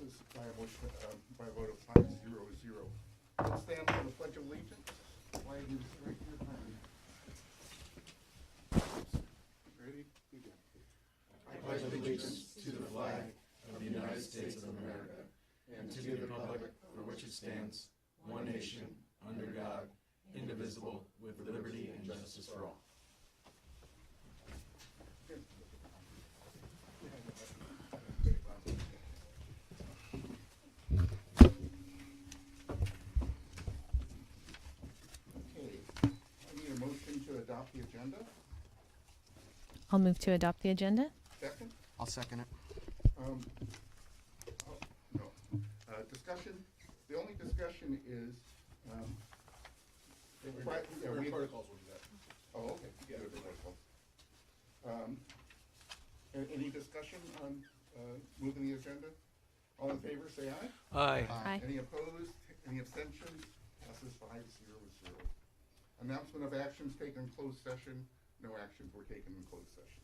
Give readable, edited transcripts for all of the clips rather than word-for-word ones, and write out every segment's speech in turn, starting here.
passes by a motion, by a vote of 5-0-0. Let's stand for the Pledge of Allegiance. Flag is right here behind me. Ready? Begin. I pledge allegiance to the flag of the United States of America and to the republic for which it stands, one nation, under God, indivisible, with liberty and justice for all. Adopt the agenda. I'll move to adopt the agenda. Second? I'll second it. No. Discussion. The only discussion is Protocols will do that. Oh, okay. Yeah, the protocols. Any discussion on moving the agenda? All in favor, say aye. Aye. Aye. Any opposed? Any abstentions? Passes 5-0-0. Announcement of actions taken in closed session. No actions were taken in closed session.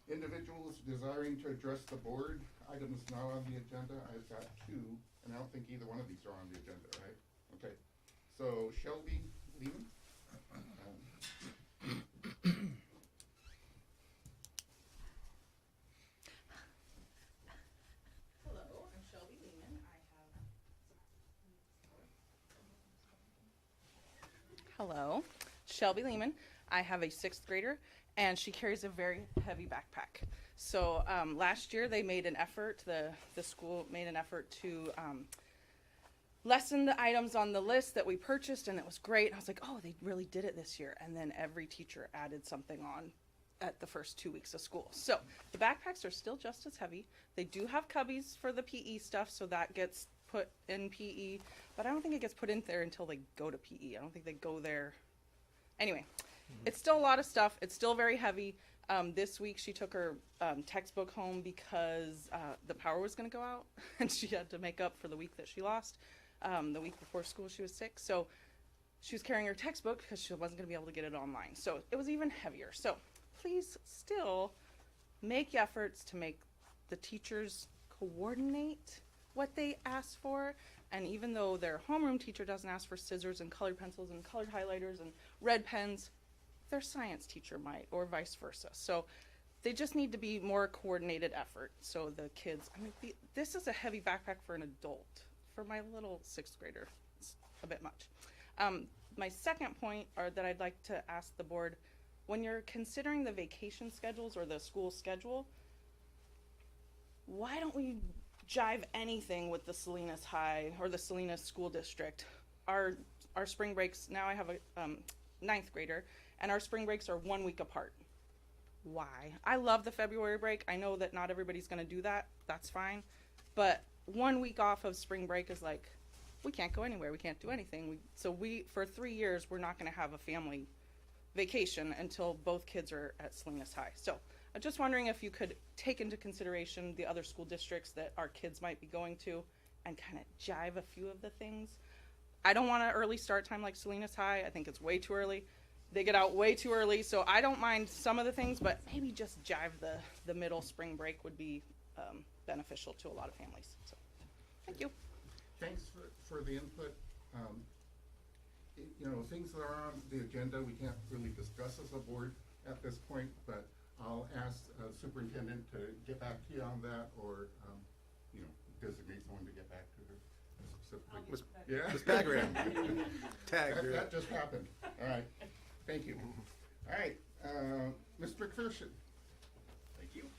Individuals desiring to address the board, items now on the agenda. I've got two, and I don't think either one of these are on the agenda, right? Okay. So Shelby Lehman. Hello, I'm Shelby Lehman. Hello, Shelby Lehman. I have a sixth grader, and she carries a very heavy backpack. So last year they made an effort, the school made an effort to lessen the items on the list that we purchased, and it was great. I was like, oh, they really did it this year. And then every teacher added something on at the first 2 weeks of school. So the backpacks are still just as heavy. They do have cubbies for the PE stuff, so that gets put in PE, but I don't think it gets put in there until they go to PE. I don't think they go there. Anyway, it's still a lot of stuff. It's still very heavy. This week she took her textbook home because the power was going to go out and she had to make up for the week that she lost. The week before school she was sick. So she was carrying her textbook because she wasn't going to be able to get it online. So it was even heavier. So please still make efforts to make the teachers coordinate what they ask for, and even though their homeroom teacher doesn't ask for scissors and colored pencils and colored highlighters and red pens, their science teacher might, or vice versa. So they just need to be more coordinated effort. So the kids, I mean, this is a heavy backpack for an adult. For my little sixth grader, it's a bit much. My second point that I'd like to ask the board, when you're considering the vacation schedules or the school schedule, why don't we jive anything with the Salinas High or the Salinas School District? Our spring breaks, now I have a ninth grader, and our spring breaks are 1 week apart. Why? I love the February break. I know that not everybody's gonna do that, that's fine. But 1 week off of spring break is like, we can't go anywhere, we can't do anything. So for 3 years, we're not gonna have a family vacation until both kids are at Salinas High. So I'm just wondering if you could take into consideration the other school districts that our kids might be going to and kind of jive a few of the things. I don't want an early start time like Salinas High. I think it's way too early. They get out way too early, so I don't mind some of the things, but maybe just jive the middle spring break would be beneficial to a lot of families. So, thank you. Thanks for the input. You know, things that are on the agenda we can't really discuss as a board at this point, but I'll ask superintendent to get back to you on that, or you know, designate someone to get back to her specifically. Yeah, Ms. Bagram. Tag her. that just happened. All right, thank you. All right, Ms. McPherson. Thank you.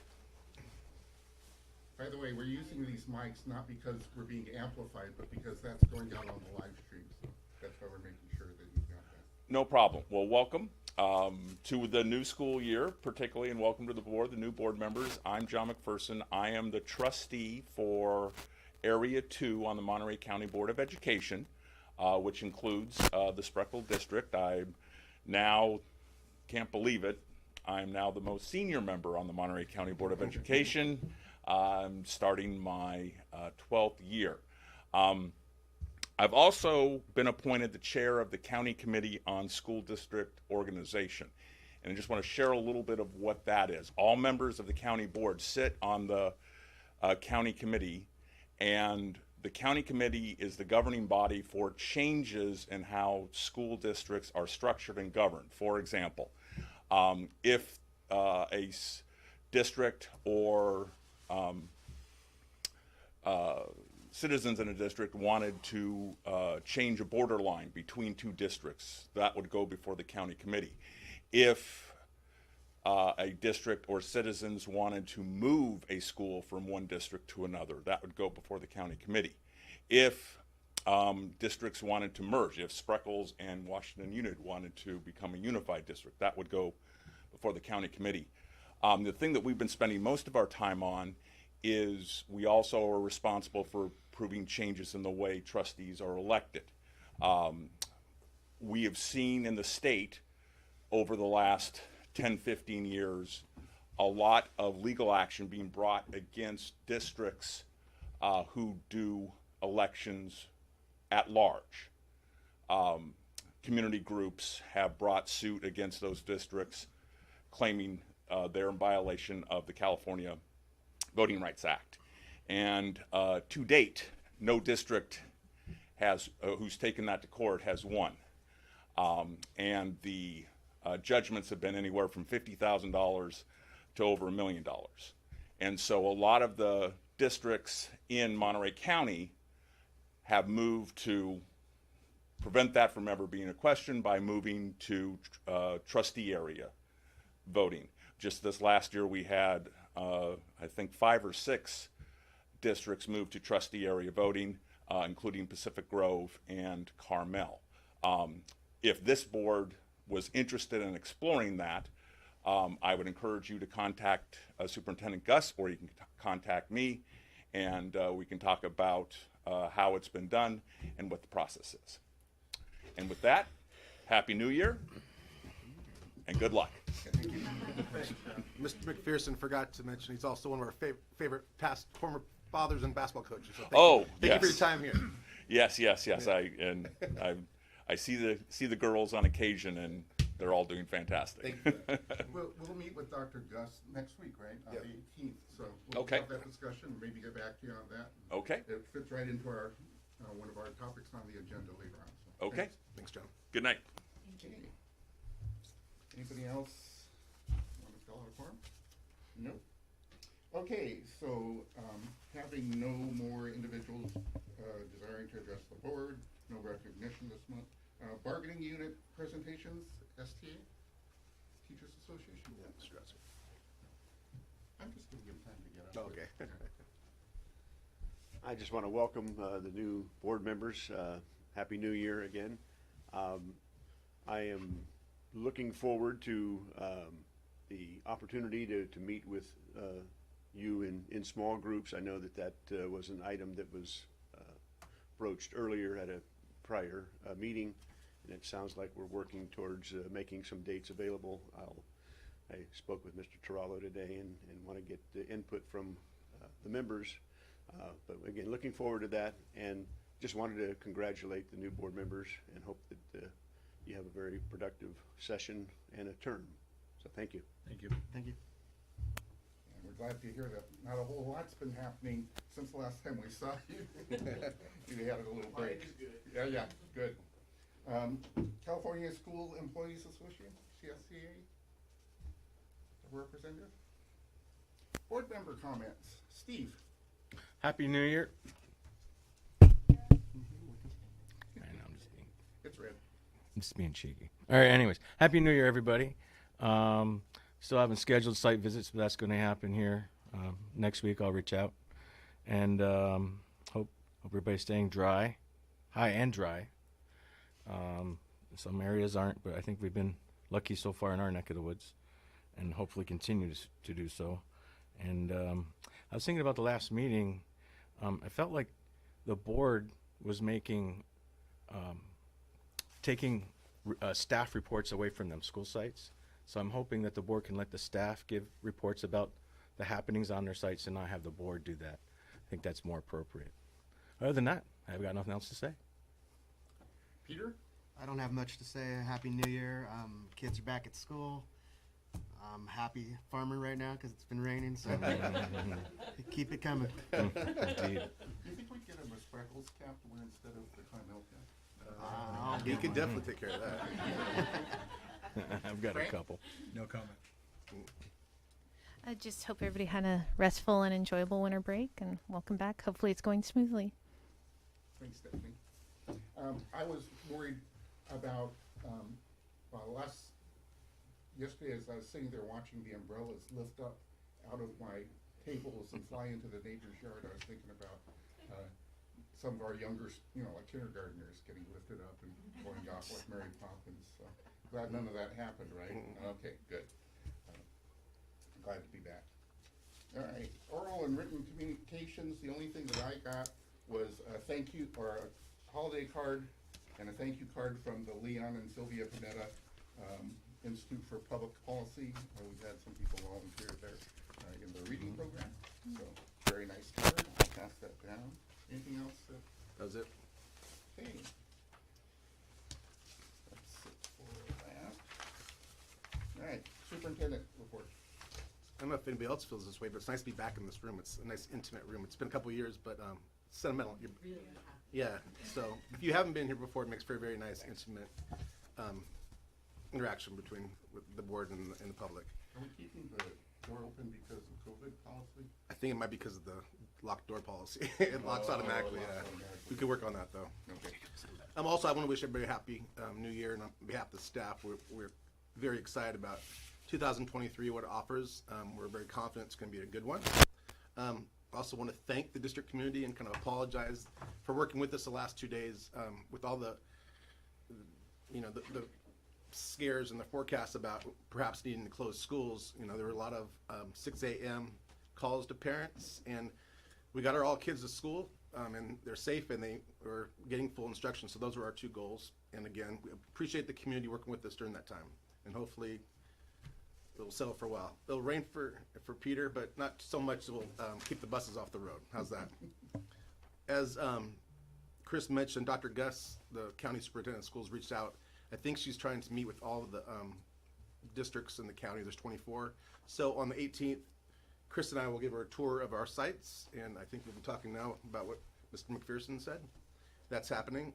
By the way, we're using these mics not because we're being amplified, but because that's going out on the live stream. So that's why we're making sure that you've got that. No problem. Well, welcome to the new school year, particularly, and welcome to the board, the new board members. I'm John McPherson. I am the trustee for Area 2 on the Monterey County Board of Education, which includes the Spreckels District. I now, can't believe it, I'm now the most senior member on the Monterey County Board of Education. I'm starting my 12th year. I've also been appointed the chair of the County Committee on School District Organization. And I just want to share a little bit of what that is. All members of the county board sit on the county committee, And the county committee is the governing body for changes in how school districts are structured and governed. For example, if district or citizens in a district wanted to change a borderline between two districts, that would go before the county committee. If a district or citizens wanted to move a school from one district to another, that would go before the county committee. If districts wanted to merge, if Spreckels and Washington Unit wanted to become a unified district, that would go before the county committee. The thing that we've been spending most of our time on is we also are responsible for approving changes in the way trustees are elected. We have seen in the state over the last 10, 15 years a lot of legal action being brought against districts who do elections at large. Community groups have brought suit against those districts, claiming they're in violation of the California Voting Rights Act. And to date, no district has who's taken that to court has won. And the judgments have been anywhere from $50,000 to over $1 million. And so a lot of the districts in Monterey County have moved to prevent that from ever being a question by moving to trustee area voting. Just this last year we had, I think 5 or 6 districts moved to trustee area voting, including Pacific Grove and Carmel. If this board was interested in exploring that, I would encourage you to contact Superintendent Gus, or you can contact me, and we can talk about how it's been done and what the process is. And with that, Happy New Year and good luck. Mr. McPherson forgot to mention he's also one of our favorite former fathers and basketball coaches. So thank you for your time here. Yes. I see the girls on occasion, and they're all doing fantastic. We'll meet with Dr. Gus next week, right? On Yep. the 18th. So we'll Okay. have that discussion, maybe get back to you on that. Okay. It fits right into our one of our topics on the agenda later on. So Okay. thanks. Thanks, John. Good night. Okay. Anybody else want to fill out a form? No. Okay, so having no more individuals desiring to address the board, no recognition this month. Bargaining unit presentations, STA, Teachers Association. Yeah, Mr. Dresser. I'm just gonna give them time to get up. Okay. I just want to welcome the new board members. Happy New Year again. I am looking forward to the opportunity to meet with you in small groups. I know that was an item that was broached earlier at a prior meeting, and it sounds like we're working towards making some dates available. I spoke with Mr. Tarallo today and want to get the input from the members. But again, looking forward to that, and just wanted to congratulate the new board members and hope that you have a very productive session and a term. So thank you. Thank you. Thank you. And we're glad to hear that not a whole lot's been happening since the last time we saw you. You had a little break. Yeah, good. California School Employees Association, CSCA, representative. Board member comments. Steve. Happy New Year. I know, It's red. I'm just being cheeky. All right, anyways, Happy New Year, everybody. Still haven't scheduled site visits, but that's going to happen here. Next week I'll reach out. And hope everybody's staying high and dry. Some areas aren't, but I think we've been lucky so far in our neck of the woods, and hopefully continue to do so. And I was thinking about the last meeting. I felt like the board was taking staff reports away from them school sites. So I'm hoping that the board can let the staff give reports about the happenings on their sites and not have the board do that. I think that's more appropriate. Other than that, I've got nothing else to say. Peter? I don't have much to say. Happy New Year. Kids are back at school. I'm happy farmer right now because it's been raining, so keep it coming. Indeed. You Spreckels cap to wear instead of the Carmel cap? He can definitely take care of that. I've got Frank? a couple. No comment. I just hope everybody had a restful and enjoyable winter break, and welcome back. Hopefully it's going smoothly. Thanks, Stephanie. I was worried about, yesterday as I was sitting there watching the umbrellas lift up out of my tables and fly into the neighbor's yard, I was thinking about some of our younger, like kindergartners getting lifted up and going off like Mary Poppins. So glad none of that happened, right? Okay, good. Glad to be back. All right, oral and written communications. The only thing that I got was a thank you, or a holiday card, and a thank you card from the Leon and Sylvia Panetta Institute for Public Policy. We've had some people volunteer there in the reading program, so very nice card. I'll pass that down. Anything else? That was it. Okay. That's it for that. All right, superintendent report. I don't know if anybody else feels this way, but it's nice to be back in this room. It's a nice intimate room. It's been a couple of years, but sentimental. Yeah, so if you haven't been here before, it makes for a very nice, intimate interaction between the board and the public. Are we keeping the door open because of COVID policy? I think it might be because of the locked door policy. It locks automatically, yeah. We could work on that, though. Okay. Also, I want to wish everybody a happy new year, and on behalf of the staff, we're very excited about 2023, what it offers. We're very confident it's going to be a good one. Also want to thank the district community and kind of apologize for working with us the last 2 days with all the scares and the forecasts about perhaps needing to close schools. There were a lot of 6 a.m. calls to parents, and we got all kids to school, and they're safe and they were getting full instruction. So those were our 2 goals. And again, we appreciate the community working with us during that time, and hopefully it'll settle for a while. It'll rain for Peter, but not so much it will keep the buses off the road. How's that? As Chris mentioned, Dr. Gus, the county superintendent of schools, reached out. I think she's trying to meet with all of the districts in the county. There's 24. So on the 18th, Chris and I will give her a tour of our sites, and I think we'll be talking now about what Mr. McPherson said. That's happening.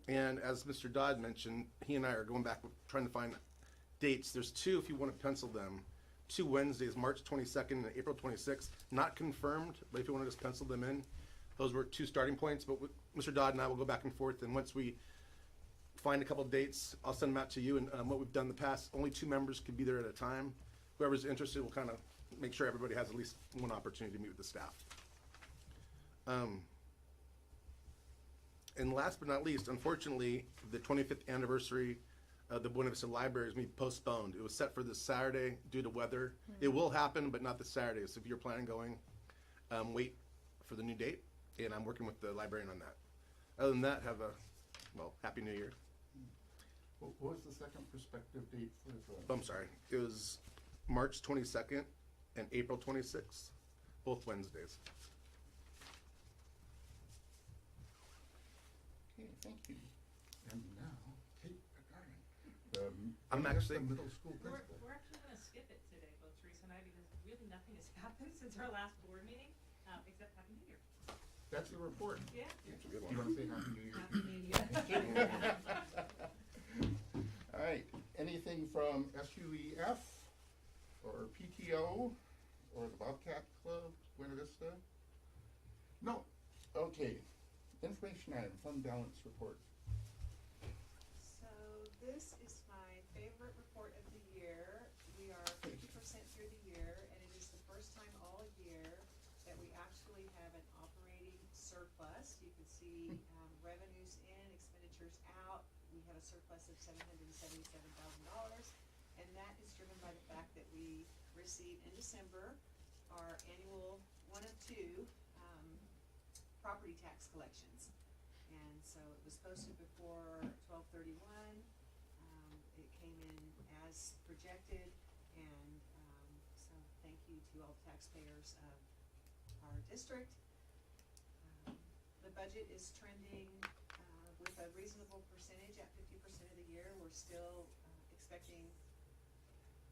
And as Mr. Dodd mentioned, he and I are going back trying to find dates. There's 2, if you want to pencil them, 2 Wednesdays, March 22nd and April 26th, not confirmed, but if you want to just pencil them in, those were 2 starting points. But Mr. Dodd and I will go back and forth, and once we find a couple of dates, I'll send them out to you. And what we've done in the past, only 2 members can be there at a time. Whoever's interested will kind of make sure everybody has at least one opportunity to meet with the staff. And last but not least, unfortunately, the 25th anniversary of the Buena Vista Library is being postponed. It was set for this Saturday due to weather. It will happen, but not this Saturday. So if you're planning going, wait for the new date, and I'm working with the librarian on that. Other than that, have a, Happy New Year. What was the second prospective date for the? I'm sorry. It was March 22nd and April 26th, both Wednesdays. Okay, thank you. And now, Kate McGarden, I'm actually- the middle school principal. We're actually going to skip it today, both Teresa and I, because really nothing has happened since our last board meeting, except Happy New Year. That's the report. Yeah. That's a good You want to say Happy New Year? Happy New Year. All right, anything from SUEF or PTO or the Bobcat Club, Buena Vista? No. Okay, information item, fund balance report. So this is my favorite report of the year. We are 50% through the year, and it is the first time all year that we actually have an operating surplus. You can see revenues in, expenditures out. We have a surplus of $777,000, and that is driven by the fact that we received in December our annual 1 of 2 property tax collections. And so it was posted before 12/31. It came in as projected, and so thank you to all the taxpayers of our district. The budget is trending with a reasonable percentage at 50% of the year. We're still expecting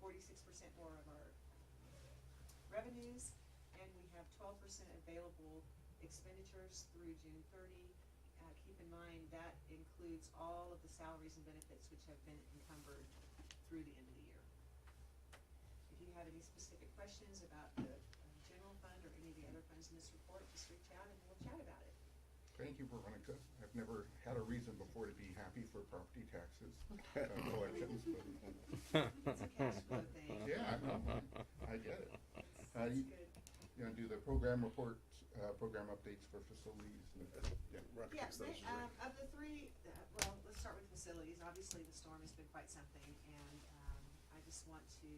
46% more of our revenues, and we have 12% available expenditures through June 30. Keep in mind, that includes all of the salaries and benefits which have been encumbered through the end of the year. If you have any specific questions about the general fund or any of the other funds in this report, just reach out and we'll chat about it. Thank you, Veronica. I've never had a reason before to be happy for property taxes collections, but It's a cash flow thing. yeah, no, I get it. That's You good. you know, do the program reports, program updates for facilities. Yeah. Rock Yeah, takes those, they, right? of the three, well, let's start with facilities. Obviously, the storm has been quite something, and I just want to,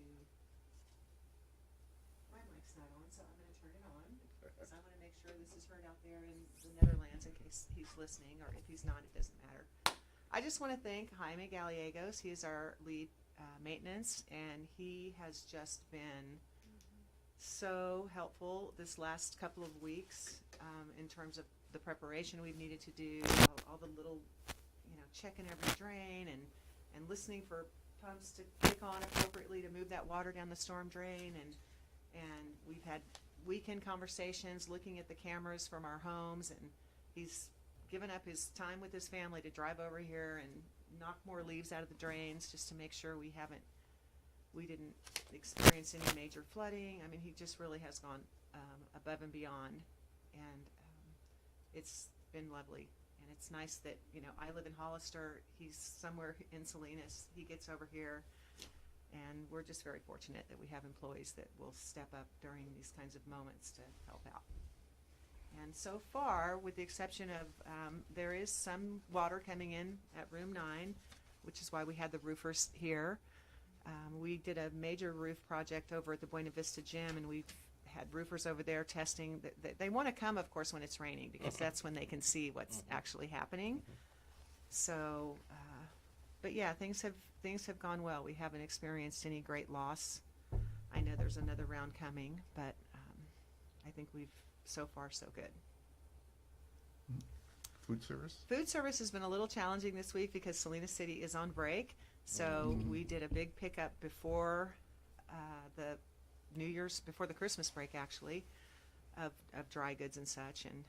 my mic's not on, so I'm gonna turn it on, because I wanna make sure this is heard out there in the Netherlands in case he's listening, or if he's not, it doesn't matter. I just wanna thank Jaime Gallegos. He is our lead maintenance, and he has just been so helpful this last couple of weeks in terms of the preparation we've needed to do, all the little, checking every drain and listening for pumps to kick on appropriately to move that water down the storm drain, and we've had weekend conversations looking at the cameras from our homes, and he's given up his time with his family to drive over here and knock more leaves out of the drains just to make sure we didn't experience any major flooding. I mean, he just really has gone above and beyond, and it's been lovely. And it's nice that, I live in Hollister, he's somewhere in Salinas, he gets over here, and we're just very fortunate that we have employees that will step up during these kinds of moments to help out. And so far, with the exception of, there is some water coming in at room 9, which is why we had the roofers here. We did a major roof project over at the Buena Vista Gym, and we've had roofers over there testing. They want to come, of course, when it's raining, because that's when they can see what's actually happening. So, but yeah, things have gone well. We haven't experienced any great loss. I know there's another round coming, but I think we've so far so good. Food service? Food service has been a little challenging this week because Salinas City is on break. So we did a big pickup before the before the Christmas break, actually, of dry goods and such. And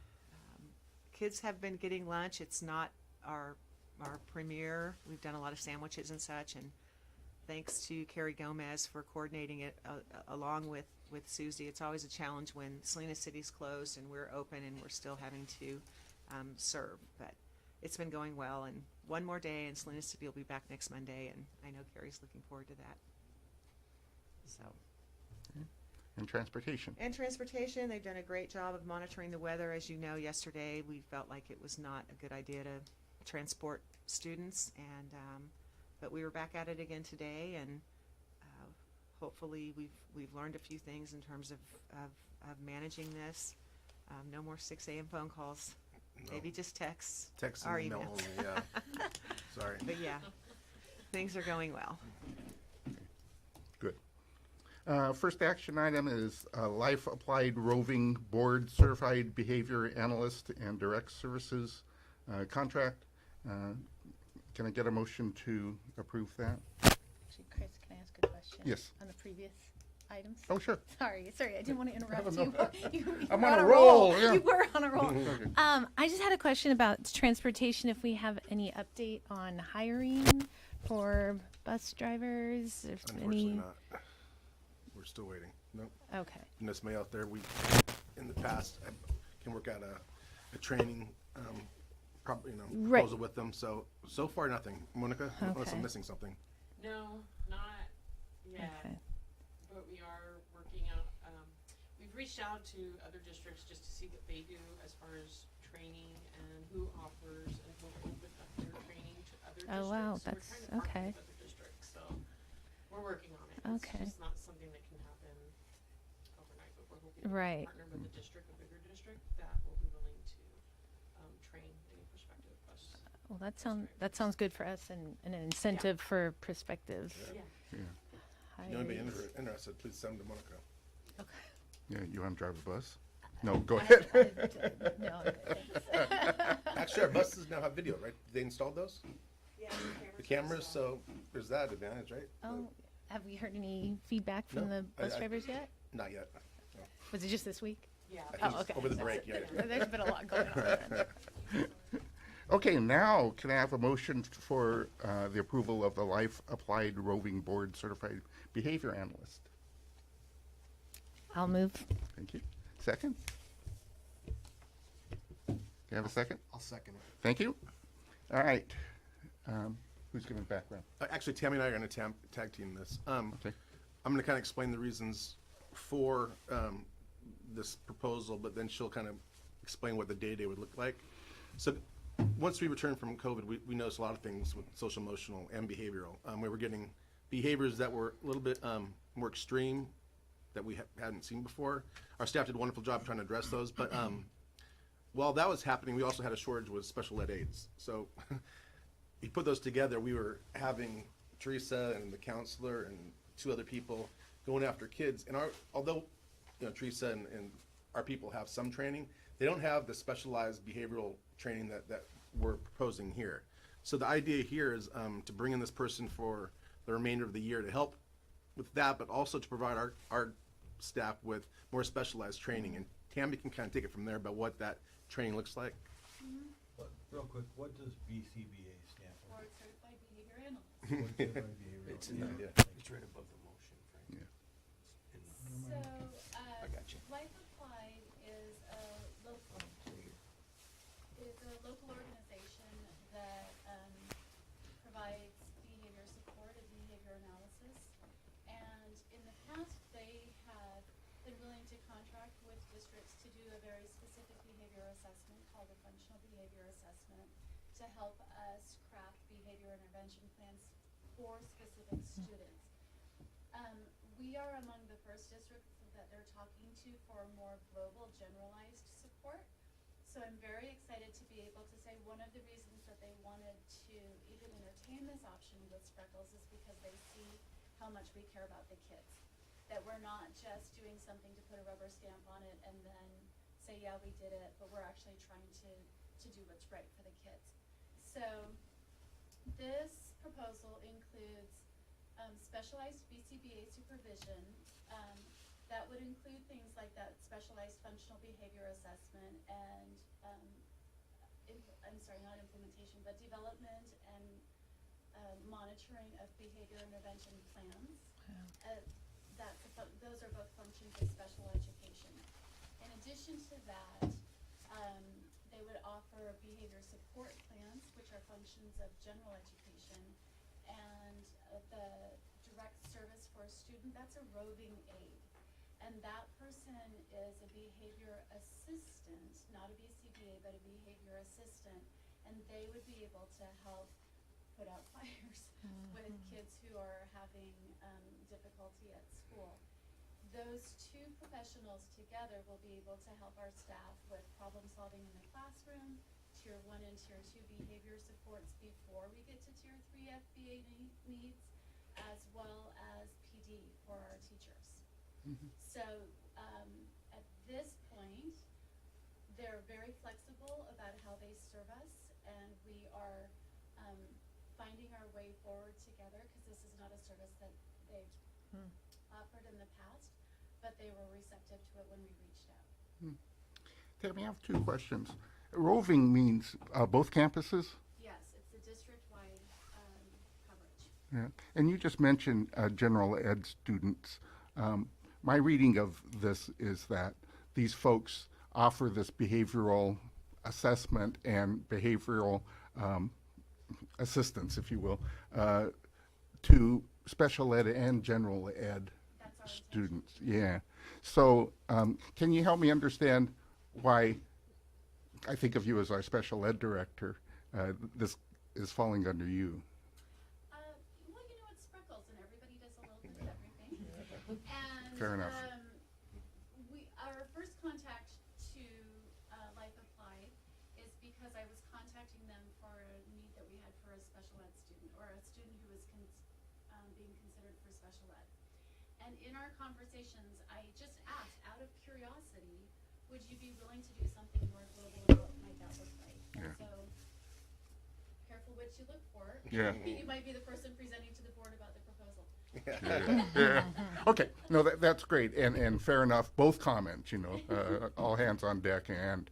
kids have been getting lunch. It's not our premier. We've done a lot of sandwiches and such. And thanks to Carrie Gomez for coordinating it along with Susie. It's always a challenge when Salinas City's closed and we're open and we're still having to serve. But it's been going well, and one more day and Salinas City will be back next Monday, and I know Carrie's looking forward to that. So. And transportation? And transportation, they've done a great job of monitoring the weather. As you know, yesterday we felt like it was not a good idea to transport students, and but we were back at it again today, and hopefully we've learned a few things in terms of managing this. No more 6 a.m. phone calls. No. Maybe just texts. Text or and email emails. only, yeah. Sorry. But yeah, things are going well. Good. First action item is Life Applied Roving Board Certified Behavior Analyst and Direct Services contract. Can I get a motion to approve that? Actually, Chris, can I ask a question? Yes. On the previous items? Oh, sure. Sorry, I didn't want to interrupt No, you. no. You I'm were on a roll, yeah. You were on a roll. Okay. I just had a question about transportation. If we have any update on hiring for bus drivers, if Unfortunately any. not. We're still waiting. Nope. Okay. Miss May out there, we, in the past, I can work out a training, Right. proposal with them. So far, nothing. Monica, unless I'm Okay. missing something. No, not yet, Okay. but we are working out, we've reached out to other districts just to see what they do as far as training and who offers and who open up their training to other districts. Oh, wow, So we're that's- trying to partner okay. with other districts, so we're working on it. Okay. It's just not something that can happen overnight, but we're hoping to Right. partner with a district, a bigger district, that will be willing to, train any prospective bus. Well, that sounds good for us and an incentive for prospective Yeah. Yeah. If you want to be hires. interested, please send them to Monica. Okay. Yeah, you want to drive a bus? No, go ahead. No, I'm good, thanks. Actually, our buses now have video, right? They installed those? Yeah, The cameras, so there's that advantage, right? Oh, have we heard any feedback from No, the bus I- drivers yet? Not yet. Was it just this week? Yeah. Oh, okay. Over the break, yeah. There's been a lot going on then. Okay, now can I have a motion for the approval of the Life Applied Roving Board Certified Behavior Analyst? I'll move. Thank you. Second? Do you have a second? I'll second it. Thank you. All right. Who's giving background? Actually, Tammy and I are going to tag team this. Okay. I'm going to kind of explain the reasons for this proposal, but then she'll kind of explain what the day-to-day would look like. So once we returned from COVID, we noticed a lot of things with social, emotional, and behavioral. We were getting behaviors that were a little bit more extreme that we hadn't seen before. Our staff did a wonderful job trying to address those, but while that was happening, we also had a shortage with special ed aides. So you put those together, we were having Teresa and the counselor and 2 other people going after kids. And although Teresa and our people have some training, they don't have the specialized behavioral training that we're proposing here. So the idea here is to bring in this person for the remainder of the year to help with that, but also to provide our staff with more specialized training. And Tammy can kind of take it from there about what that training looks like. But real quick, what does BCBA stand for? Board Certified Behavior Analyst. Board Certified Behavioral It's Analyst. it's right above the motion, Frank. Yeah. So, I got you. Life Applied is a local organization that provides behavior support and behavior analysis. And in the past, they have been willing to contract with districts to do a very specific behavior assessment called a functional behavior assessment to help us craft behavior intervention plans for specific students. We are among the first districts that they're talking to for more global generalized support. So I'm very excited to be able to say one of the reasons that they wanted to even entertain this option with Spreckels is because they see how much we care about the kids. That we're not just doing something to put a rubber stamp on it and then say, yeah, we did it, but we're actually trying to do what's right for the kids. So this proposal includes specialized BCBA supervision. That would include things like that specialized functional behavior assessment and, I'm sorry, not implementation, but development and monitoring of behavior intervention plans. Those are both functions of special education. In addition to that, they would offer behavior support plans, which are functions of general education, and the direct service for a student, that's a roving aide. And that person is a behavior assistant, not a BCBA, but a behavior assistant, and they would be able to help put out fires with kids who are having difficulty at school. Those 2 professionals together will be able to help our staff with problem solving in the classroom, Tier 1 and Tier 2 behavior supports before we get to Tier 3 FBA needs, as well as PD for our teachers. So at this point, they're very flexible about how they serve us, and we are finding our way forward together because this is not a service that they've offered in the past, but they were receptive to it when we reached out. Tammy, I have 2 questions. Roving means both campuses? Yes, it's a district-wide coverage. Yeah. And you just mentioned general ed students. My reading of this is that these folks offer this behavioral assessment and behavioral assistance, if you will, to special ed and general ed students. Yeah. So can you help me understand why I think of you as our special ed director? This is falling under you. Well, it's Spreckels, and everybody does a little bit of everything. And Fair enough. Our first contact to Life Applied is because I was contacting them for a need that we had for a special ed student, or a student who was being considered for special ed. And in our conversations, I just asked, out of curiosity, would you be willing to do something more global, and what might that look like? Yeah. So, careful what you look for. Yeah. You might be the person presenting to the board about the proposal. Yeah. Okay, no, that's great, and fair enough, both comments, all hands on deck, and,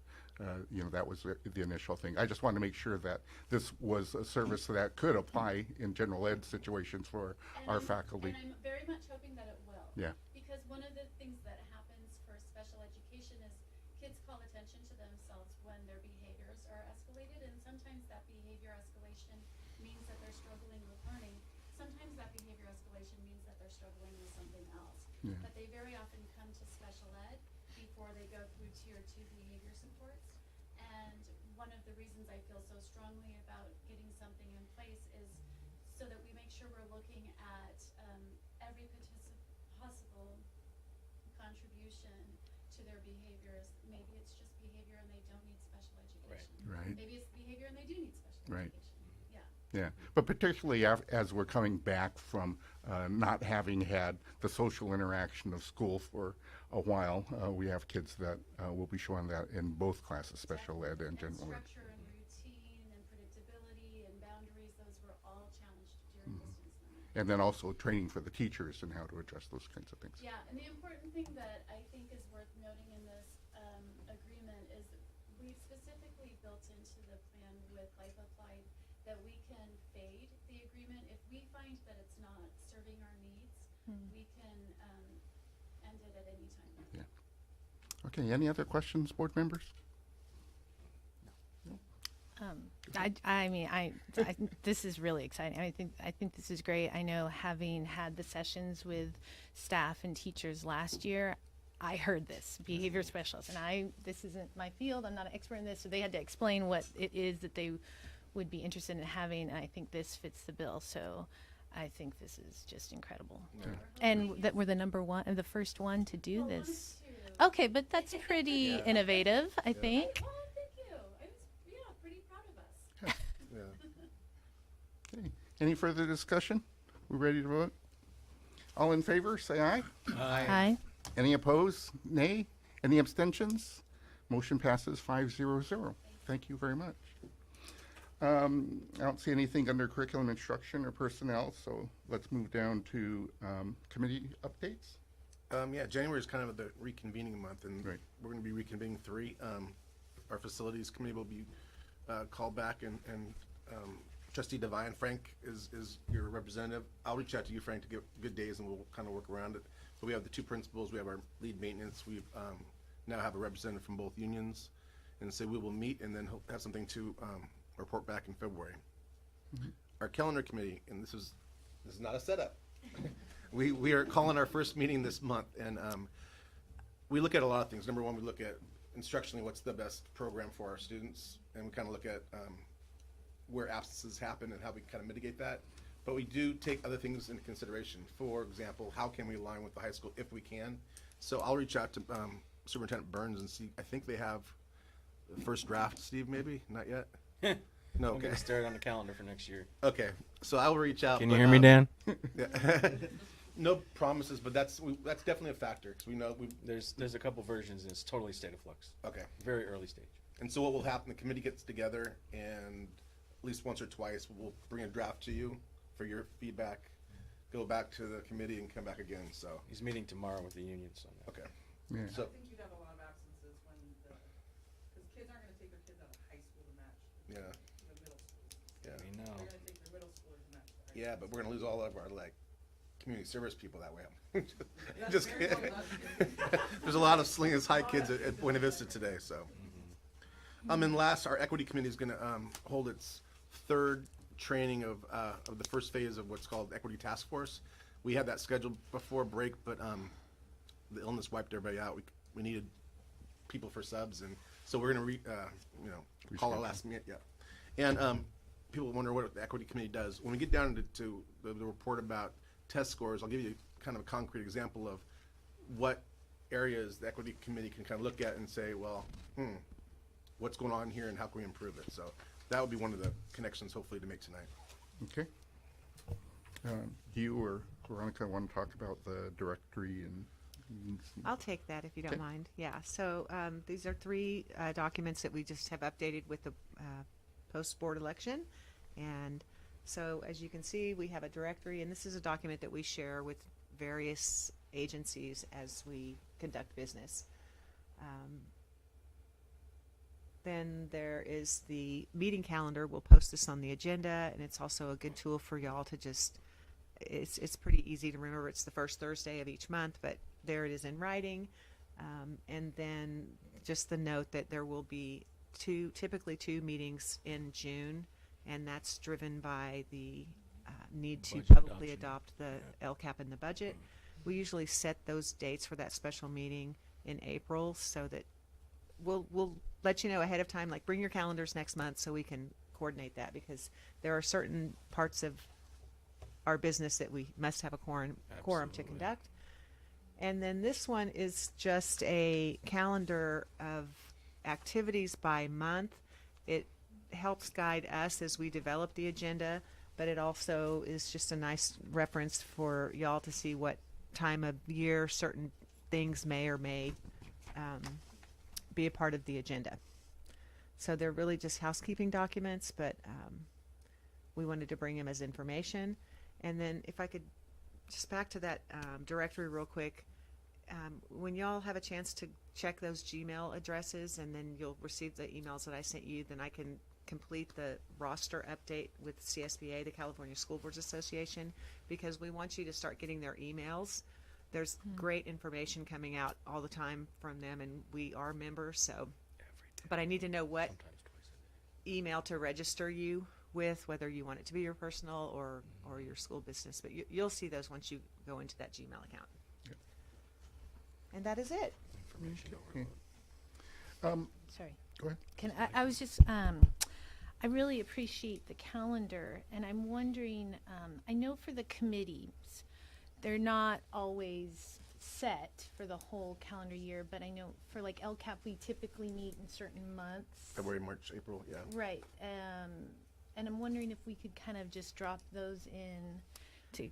that was the initial thing. I just wanted to make sure that this was a service that could apply in general ed situations for our faculty. And I'm very much hoping that it will. Yeah. Because one of the things that happens for special education is kids call attention to themselves when their behaviors are escalated, and sometimes that behavior escalation means that they're struggling with learning. Sometimes that behavior escalation means that they're struggling with something else. Yeah. But they very often come to special ed before they go through tier 2 behavior supports. And one of the reasons I feel so strongly about getting something in place is so that we make sure we're looking at every possible contribution to their behaviors. Maybe it's just behavior and they don't need special education. Right. Maybe it's behavior and they do need special Right. education. Yeah. Yeah, but particularly as we're coming back from not having had the social interaction of school for a while, we have kids that will be showing that in both classes, special ed and general ed. Structure and routine and predictability and boundaries, those were all challenged during distance learning. And then also training for the teachers and how to address those kinds of things. Yeah, and the important thing that I think is worth noting in this agreement is we've specifically built into the plan with Life Applied that we can fade the agreement. If we find that it's not serving our needs, we can end it at any time. Yeah. Okay, any other questions, board members? This is really exciting. I think this is great. I know, having had the sessions with staff and teachers last year, I heard this behavior specialist, and this isn't my field. I'm not an expert in this, so they had to explain what it is that they would be interested in having. And I think this fits the bill. So I think this is just incredible. Yeah. And that we're the first one to do Well, one this. is two. Okay, but that's pretty innovative, I think. Oh, thank you. I was, pretty proud of us. Yeah. Okay, any further discussion? We ready to vote? All in favor, say aye. Aye. Any opposed? Nay? Any abstentions? Motion passes 5-0-0. Thank you very much. I don't see anything under curriculum instruction or personnel, so let's move down to committee updates. January is kind of the reconvening month, and Right. we're going to be reconvening 3. Our facilities committee will be called back, and Trustee Devine, Frank is your representative. I'll reach out to you, Frank, to get good days, and we'll kind of work around it. But we have the 2 principals, we have our lead maintenance, we've now have a representative from both unions, and so we will meet and then have something to report back in February. Our calendar committee, and this is not a setup. We are calling our first meeting this month, and we look at a lot of things. Number one, we look at instructionally what's the best program for our students, and we kind of look at where absences happen and how we kind of mitigate that. But we do take other things into consideration. For example, how can we align with the high school if we can? So I'll reach out to Superintendent Burns and see. I think they have the first draft, Steve, maybe? Not yet? No, We'll okay. get started on the calendar for next year. Okay, so I'll reach out. Can you but, hear me, Dan? Yeah. No promises, but that's definitely a factor, because we know There's a couple versions, and it's totally state of flux. okay. Very early stage. And so what will happen, the committee gets together, and at least once or twice, we'll bring a draft to you for your feedback, go back to the committee, and come back again, so, He's meeting tomorrow with the unions on that. okay. Yeah. So, I think you'd have a lot of absences when because kids aren't gonna take their kids out of high school to match yeah, the middle schools. yeah. We know. They're gonna take their middle schoolers to match the high Yeah, but we're gonna lose all of our, community service people that way. That's Just very kidding. well done. There's a lot of Salinas High kids at Buena Vista today, so. And last, our equity committee is gonna hold its 3rd training of the first phase of what's called Equity Task Force. We had that scheduled before break, but the illness wiped everybody out. We needed people for subs, and so we're gonna call our last minute. Yeah, and people wonder what the equity committee does. When we get down to the report about test scores, I'll give you kind of a concrete example of what areas the equity committee can kind of look at and say, well, what's going on here and how can we improve it? So that would be one of the connections hopefully to make tonight. Okay. Do you or Veronica want to talk about the directory and? I'll take that if you don't Okay. mind. Yeah, so these are 3 documents that we just have updated with the post-board election. And So as you can see, we have a directory, and this is a document that we share with various agencies as we conduct business. Then there is the meeting calendar. We'll post this on the agenda, and it's also a good tool for y'all to just, it's pretty easy to remember. It's the first Thursday of each month, but there it is in writing. And then just the note that there will be typically two meetings in June, and that's driven by the need to Budget publicly adoption. adopt the LCAP and the budget. We usually set those dates for that special meeting in April, so that we'll let you know ahead of time, like bring your calendars next month so we can coordinate that, because there are certain parts of our business that we must have a quorum to Absolutely. conduct. And then this one is just a calendar of activities by month. It helps guide us as we develop the agenda, but it also is just a nice reference for y'all to see what time of year certain things may or may be a part of the agenda. So they're really just housekeeping documents, but we wanted to bring them as information. And then if I could just back to that directory real quick, when y'all have a chance to check those Gmail addresses, and then you'll receive the emails that I sent you, then I can complete the roster update with CSBA, the California School Boards Association, because we want you to start getting their emails. There's great information coming out all the time from them, and we are members, so. But I need to know what email to register you with, whether you want it to be your personal or your school business. But you'll see those once you go into that Gmail account. Yep. And that is it. Okay. Sorry. Go ahead. I was just, I really appreciate the calendar, and I'm wondering, I know for the committees, they're not always set for the whole calendar year, but I know for like LCAP, we typically meet in certain months. February, March, April, yeah. Right. And I'm wondering if we could kind of just drop those in to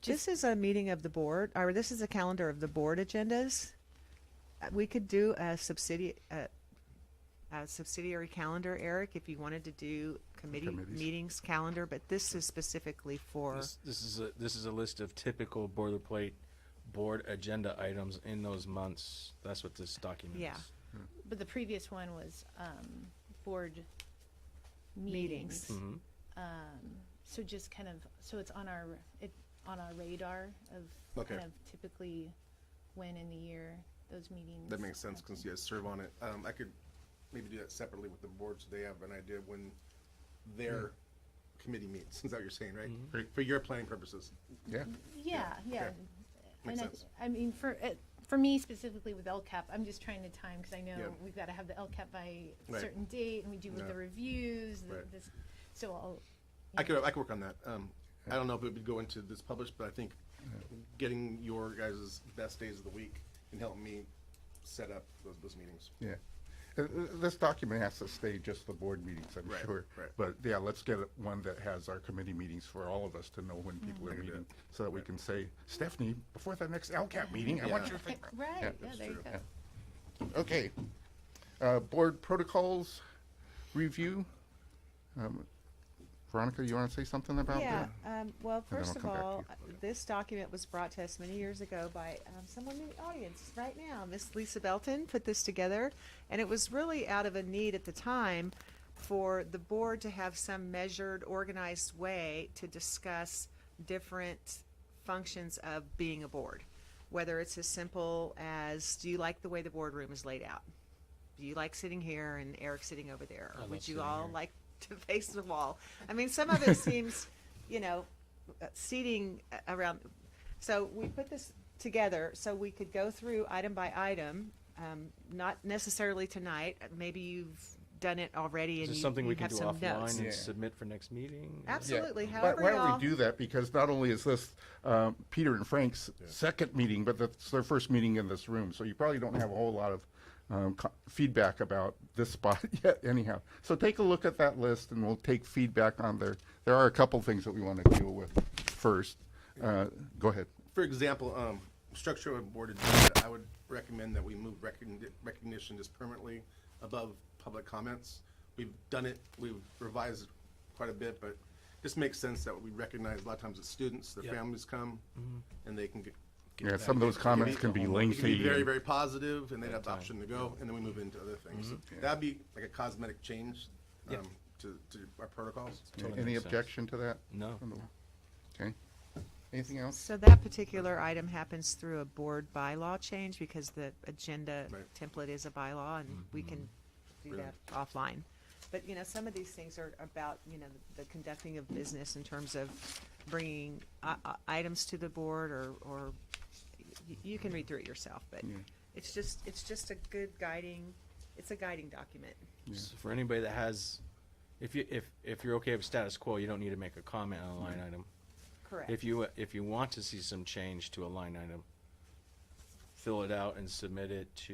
This is a meeting of the board, or this is a calendar of the board agendas. We could do a subsidiary calendar, Eric, if you wanted to do committees. Meetings calendar, but this is specifically for. This is a list of typical boilerplate board agenda items in those months. That's what this document Yeah. is. But the previous one was board meetings. Mhm. So just kind of, so it's on our radar of Okay. kind of typically when in the year those meetings. That makes sense, happen. because you guys serve on it. I could maybe do that separately with the board, so they have an idea when their committee meets. Is that what you're saying, right? Great. For your planning purposes. Yeah. Yeah. Okay. Makes And sense. I mean, for me specifically with LCAP, I'm just trying to time, because I know Yeah. we've got to have the LCAP by a Right. certain date, and we do with Yeah. the reviews, Right. so I could work on that. I don't know if it would go into this published, but I think getting your guys' best days of the week can help me set up those meetings. Yeah. This document has to stay just the board meetings, I'm Right, sure. right. But yeah, let's get one that has our committee meetings for all of us to know when people are I can do meeting, it. so that we can say, Stephanie, before the next LCAP meeting, I want Yeah. you to think. right, Yeah, yeah, there you true. go. Okay. Board protocols review. Veronica, you want to say something about Yeah, that? well, then first I'll of come back to all, you. this document was brought to us many years ago by someone in the audience right now. Miss Lisa Belton put this together, and it was really out of a need at the time for the board to have some measured, organized way to discuss different functions of being a board. Whether it's as simple as, do you like the way the boardroom is laid out? Do you like sitting here and Eric sitting over there? I Or love would you sitting all here. like to face the wall? I mean, some of it seems, seating around. So we put this together so we could go through item by item, not necessarily tonight. Maybe you've done it already Is and this you something we can have do some offline notes. and Yeah. submit for next meeting? Absolutely. Why However, don't y'all. we do that? Because not only is this Peter and Frank's second meeting, but that's their first meeting in this room. So you probably don't have a whole lot of feedback about this spot yet anyhow. So take a look at that list, and we'll take feedback on there. There are a couple things that we want to deal with first. Go ahead. For example, structure of a board agenda, I would recommend that we move recognition just permanently above public comments. We've done it, we've revised quite a bit, but just makes sense that we recognize a lot of times the students, their Yep. families come, and they can get. Yeah, some of those comments can be It can lengthy. be very, and- very positive, and they have the time. option to go, and then we move into other things. So Yeah. that'd be like a cosmetic change Yep. to our protocols. Totally Any makes sense. objection to that? No. Okay. Anything else? So that particular item happens through a board bylaw change because the agenda Right. template is a bylaw and we can do Brilliant. that offline. But, some of these things are about, the conducting of business in terms of bringing items to the board or you can read through it yourself, but Yeah. it's just a good it's a guiding document. So for anybody that has, if you're okay with status quo, you don't need to make a comment on a line item. Correct. If you want to see some change to a line item, fill it out and submit it to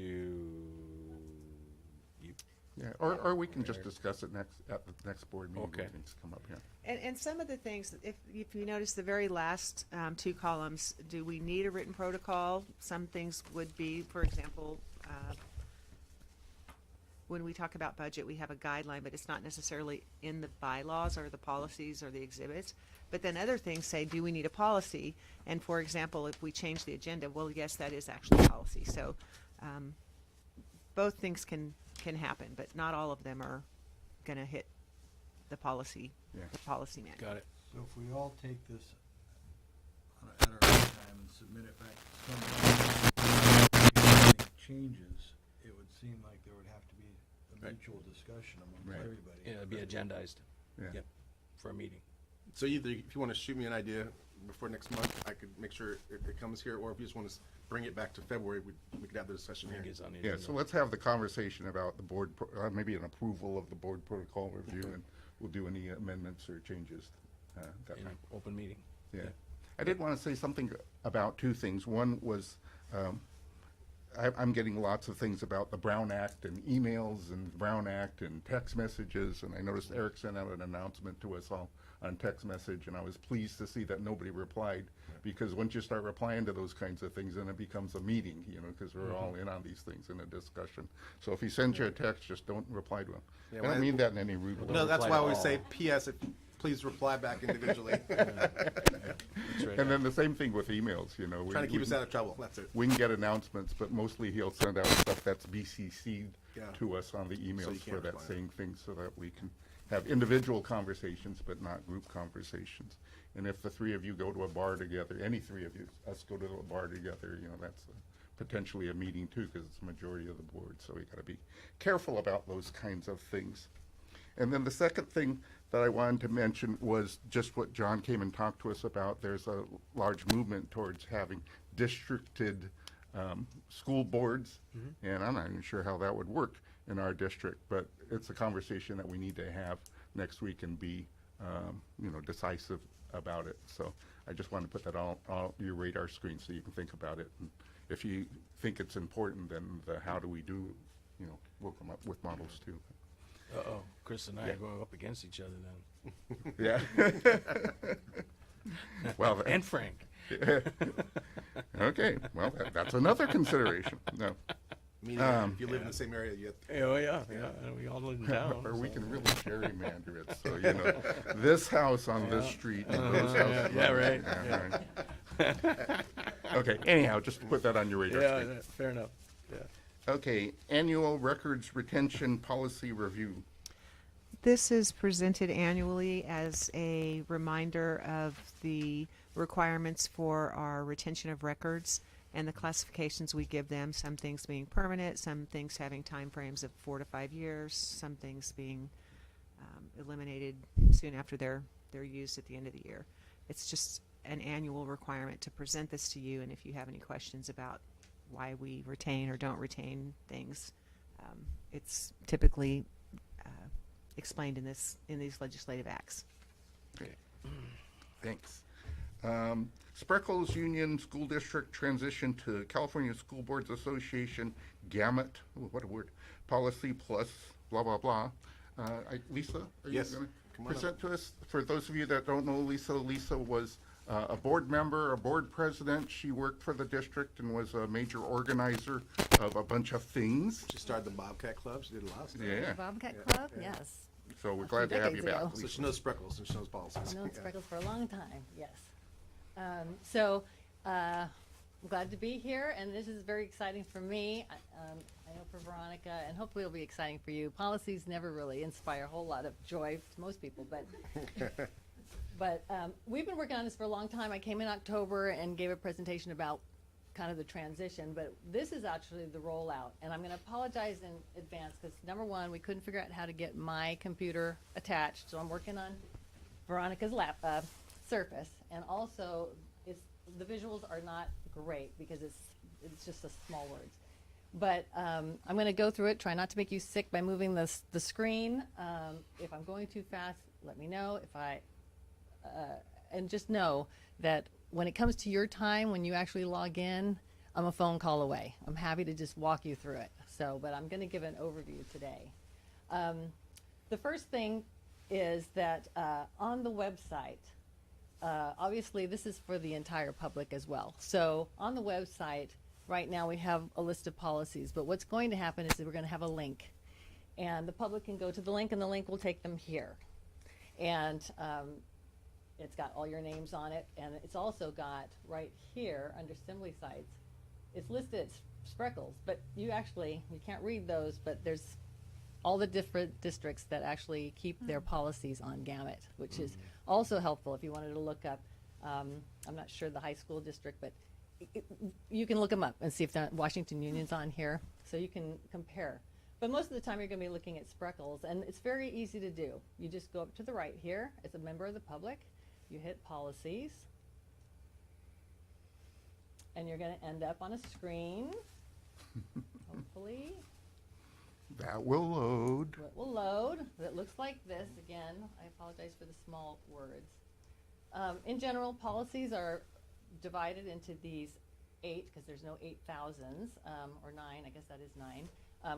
you. Yeah, or we can just discuss it at the next board meeting. Okay. when things come up, yeah. And some of the things, if you notice the very last two columns, do we need a written protocol? Some things would be, for example, when we talk about budget, we have a guideline, but it's not necessarily in the bylaws or the policies or the exhibits. But then other things say, do we need a policy? And for example, if we change the agenda, well, yes, that is actually a policy. So both things can happen, but not all of them are going to hit the policy manual. Got it. So if we all take this at our own time and submit it back to someone, if any changes, it would seem like there would have to be a Right. mutual discussion amongst Right. everybody. Yeah, it'd be agendized. Yeah. Yep. For a meeting. So either if you want to shoot me an idea before next month, I could make sure it comes here, or if you just want to bring it back to February, we could have the discussion I here. think it's on the Yeah, agenda. so let's have the conversation about the board, maybe an approval of the board protocol review, and we'll do any amendments or changes. That In time. an open meeting. Yeah. I did want to say something about two things. One was, I'm getting lots of things about the Brown Act and emails and Brown Act and text messages, and I noticed Eric sent out an announcement to us all on text message, and I was pleased to see that nobody replied, because once you start replying to those kinds of things, then it becomes a meeting, because we're all in on these things in a discussion. So if he sends you a text, just don't reply to him. Yeah, I when don't I- mean that in any rude way. No, that's reply why to I always all. say, P.S. Please reply back individually. That's right. And then the same thing with emails, Trying to keep us out of trouble, that's it. We can get announcements, but mostly he'll send out stuff that's BCC'd Yeah. to us on the emails you for can't that reply. same thing, so that we can have individual conversations, but not group conversations. And if the three of you go to a bar together, any three of you, us go to a bar together, that's potentially a meeting too, because it's the majority of the board, so we gotta be careful about those kinds of things. And then the second thing that I wanted to mention was just what John came and talked to us about. There's a large movement towards having districted school boards, and I'm not even sure how that would work in our district, but it's a conversation that we need to have next week and be, decisive about it. So I just want to put that on your radar screen so you can think about it. And if you think it's important, then the how do we do, we'll come up with models too. Uh-oh, Chris and I Yeah. are going up against each other then. Yeah. Well, And Frank. okay, well, that's another consideration. No. Meaning, if you live in the same area, you have Oh, yeah, and we all live in town. Or we so- can really gerrymander it, so, this house on this street and this house. yeah, right, right. Okay, anyhow, just put that on your radar Yeah, screen. fair enough. Yeah. Okay, annual records retention policy review. This is presented annually as a reminder of the requirements for our retention of records and the classifications we give them, some things being permanent, some things having timeframes of 4 to 5 years, some things being eliminated soon after they're used at the end of the year. It's just an annual requirement to present this to you, and if you have any questions about why we retain or don't retain things, it's typically explained in these legislative acts. Okay, thanks. Spreckels Union School District transition to California School Boards Association gamut, ooh, what a word, policy plus blah, blah, blah. Lisa, are you Yes, going come to on present to us? For those of you that don't know Lisa, Lisa was a board member, a board president. She worked for the district and was a major organizer of a bunch of things. She started the Bobcat Club. She did a lot of stuff. Yeah. Bobcat Club, yes. So we're a glad few to have you decades back. ago. So she knows Spreckels and she knows policies. I've known Yeah. Spreckels for a long time, yes. I'm glad to be here, and this is very exciting for me. I know for Veronica, and hopefully it'll be exciting for you. Policies never really inspire a whole lot of joy to most people, but we've been working on this for a long time. I came in October and gave a presentation about kind of the transition, but this is actually the rollout, and I'm going to apologize in advance because number one, we couldn't figure out how to get my computer attached, so I'm working on Veronica's Surface, and also the visuals are not great because it's just a small words. But I'm going to go through it, try not to make you sick by moving the screen. If I'm going too fast, let me know. And just know that when it comes to your time, when you actually log in, I'm a phone call away. I'm happy to just walk you through it. But I'm going to give an overview today. The first thing is that on the website, obviously this is for the entire public as well. So on the website, right now we have a list of policies, but what's going to happen is that we're going to have a link. And the public can go to the link, and the link will take them here. And it's got all your names on it, and it's also got right here under assembly sites, it's listed as Spreckels, but you can't read those, but there's all the different districts that actually keep their policies on Gamut, which is also helpful if you wanted to look up, I'm not sure the high school district, but you can look them up and see if Washington Union's on here, so you can compare. But most of the time you're going to be looking at Spreckels, and it's very easy to do. You just go up to the right here as a member of the public, you hit policies, and you're going to end up on a screen, hopefully. That will load. It will load. It looks like this. Again, I apologize for the small words. In general, policies are divided into these 8, because there's no 8,000s, or 9, I guess that is 9,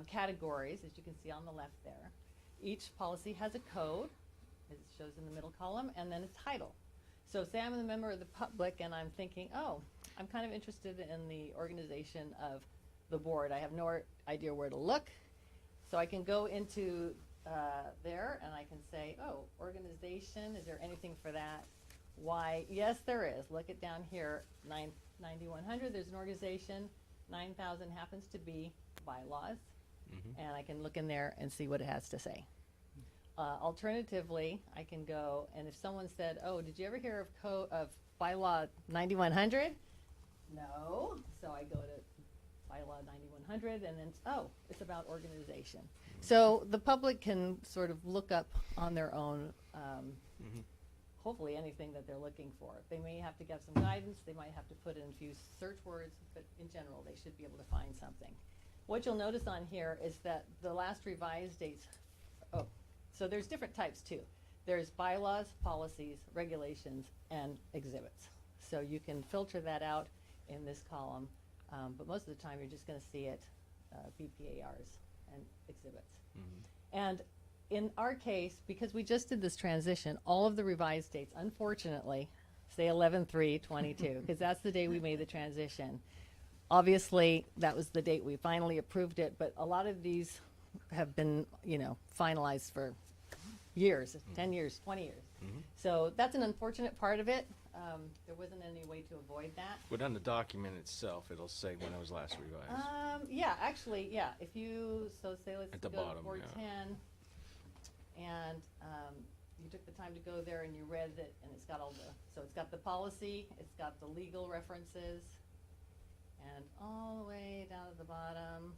categories, as you can see on the left there. Each policy has a code, as it shows in the middle column, and then a title. So say I'm a member of the public and I'm thinking, oh, I'm kind of interested in the organization of the board. I have no idea where to look. So I can go into there and I can say, oh, organization, is there anything for that? Why, yes, there is. Look it down here, 9100, there's an organization. 9000 happens to be bylaws. And I can look in there and see what it has to say. Alternatively, I can go, and if someone said, oh, did you ever hear of bylaw 9100? No. So I go to bylaw 9100, and then, oh, it's about organization. So the public can sort of look up on their own, hopefully anything that they're looking for. They may have to get some guidance, they might have to put in a few search words, but in general, they should be able to find something. What you'll notice on here is that the last revised dates, so there's different types too. There's bylaws, policies, regulations, and exhibits. So you can filter that out in this column, but most of the time you're just going to see it, BPARs and exhibits. And in our case, because we just did this transition, all of the revised dates, unfortunately, say 11/3/22, because that's the day we made the transition. Obviously, that was the date we finally approved it, but a lot of these have been, finalized for years, 10 years, 20 years. So that's an unfortunate part of it. There wasn't any way to avoid that. But on the document itself, it'll say when it was last revised. Yeah, actually, yeah. If you, say let's At the go bottom, to 410, and you took the time to go there and you read it, and it's got it's got the policy, it's got the legal references, and all the way down at the bottom.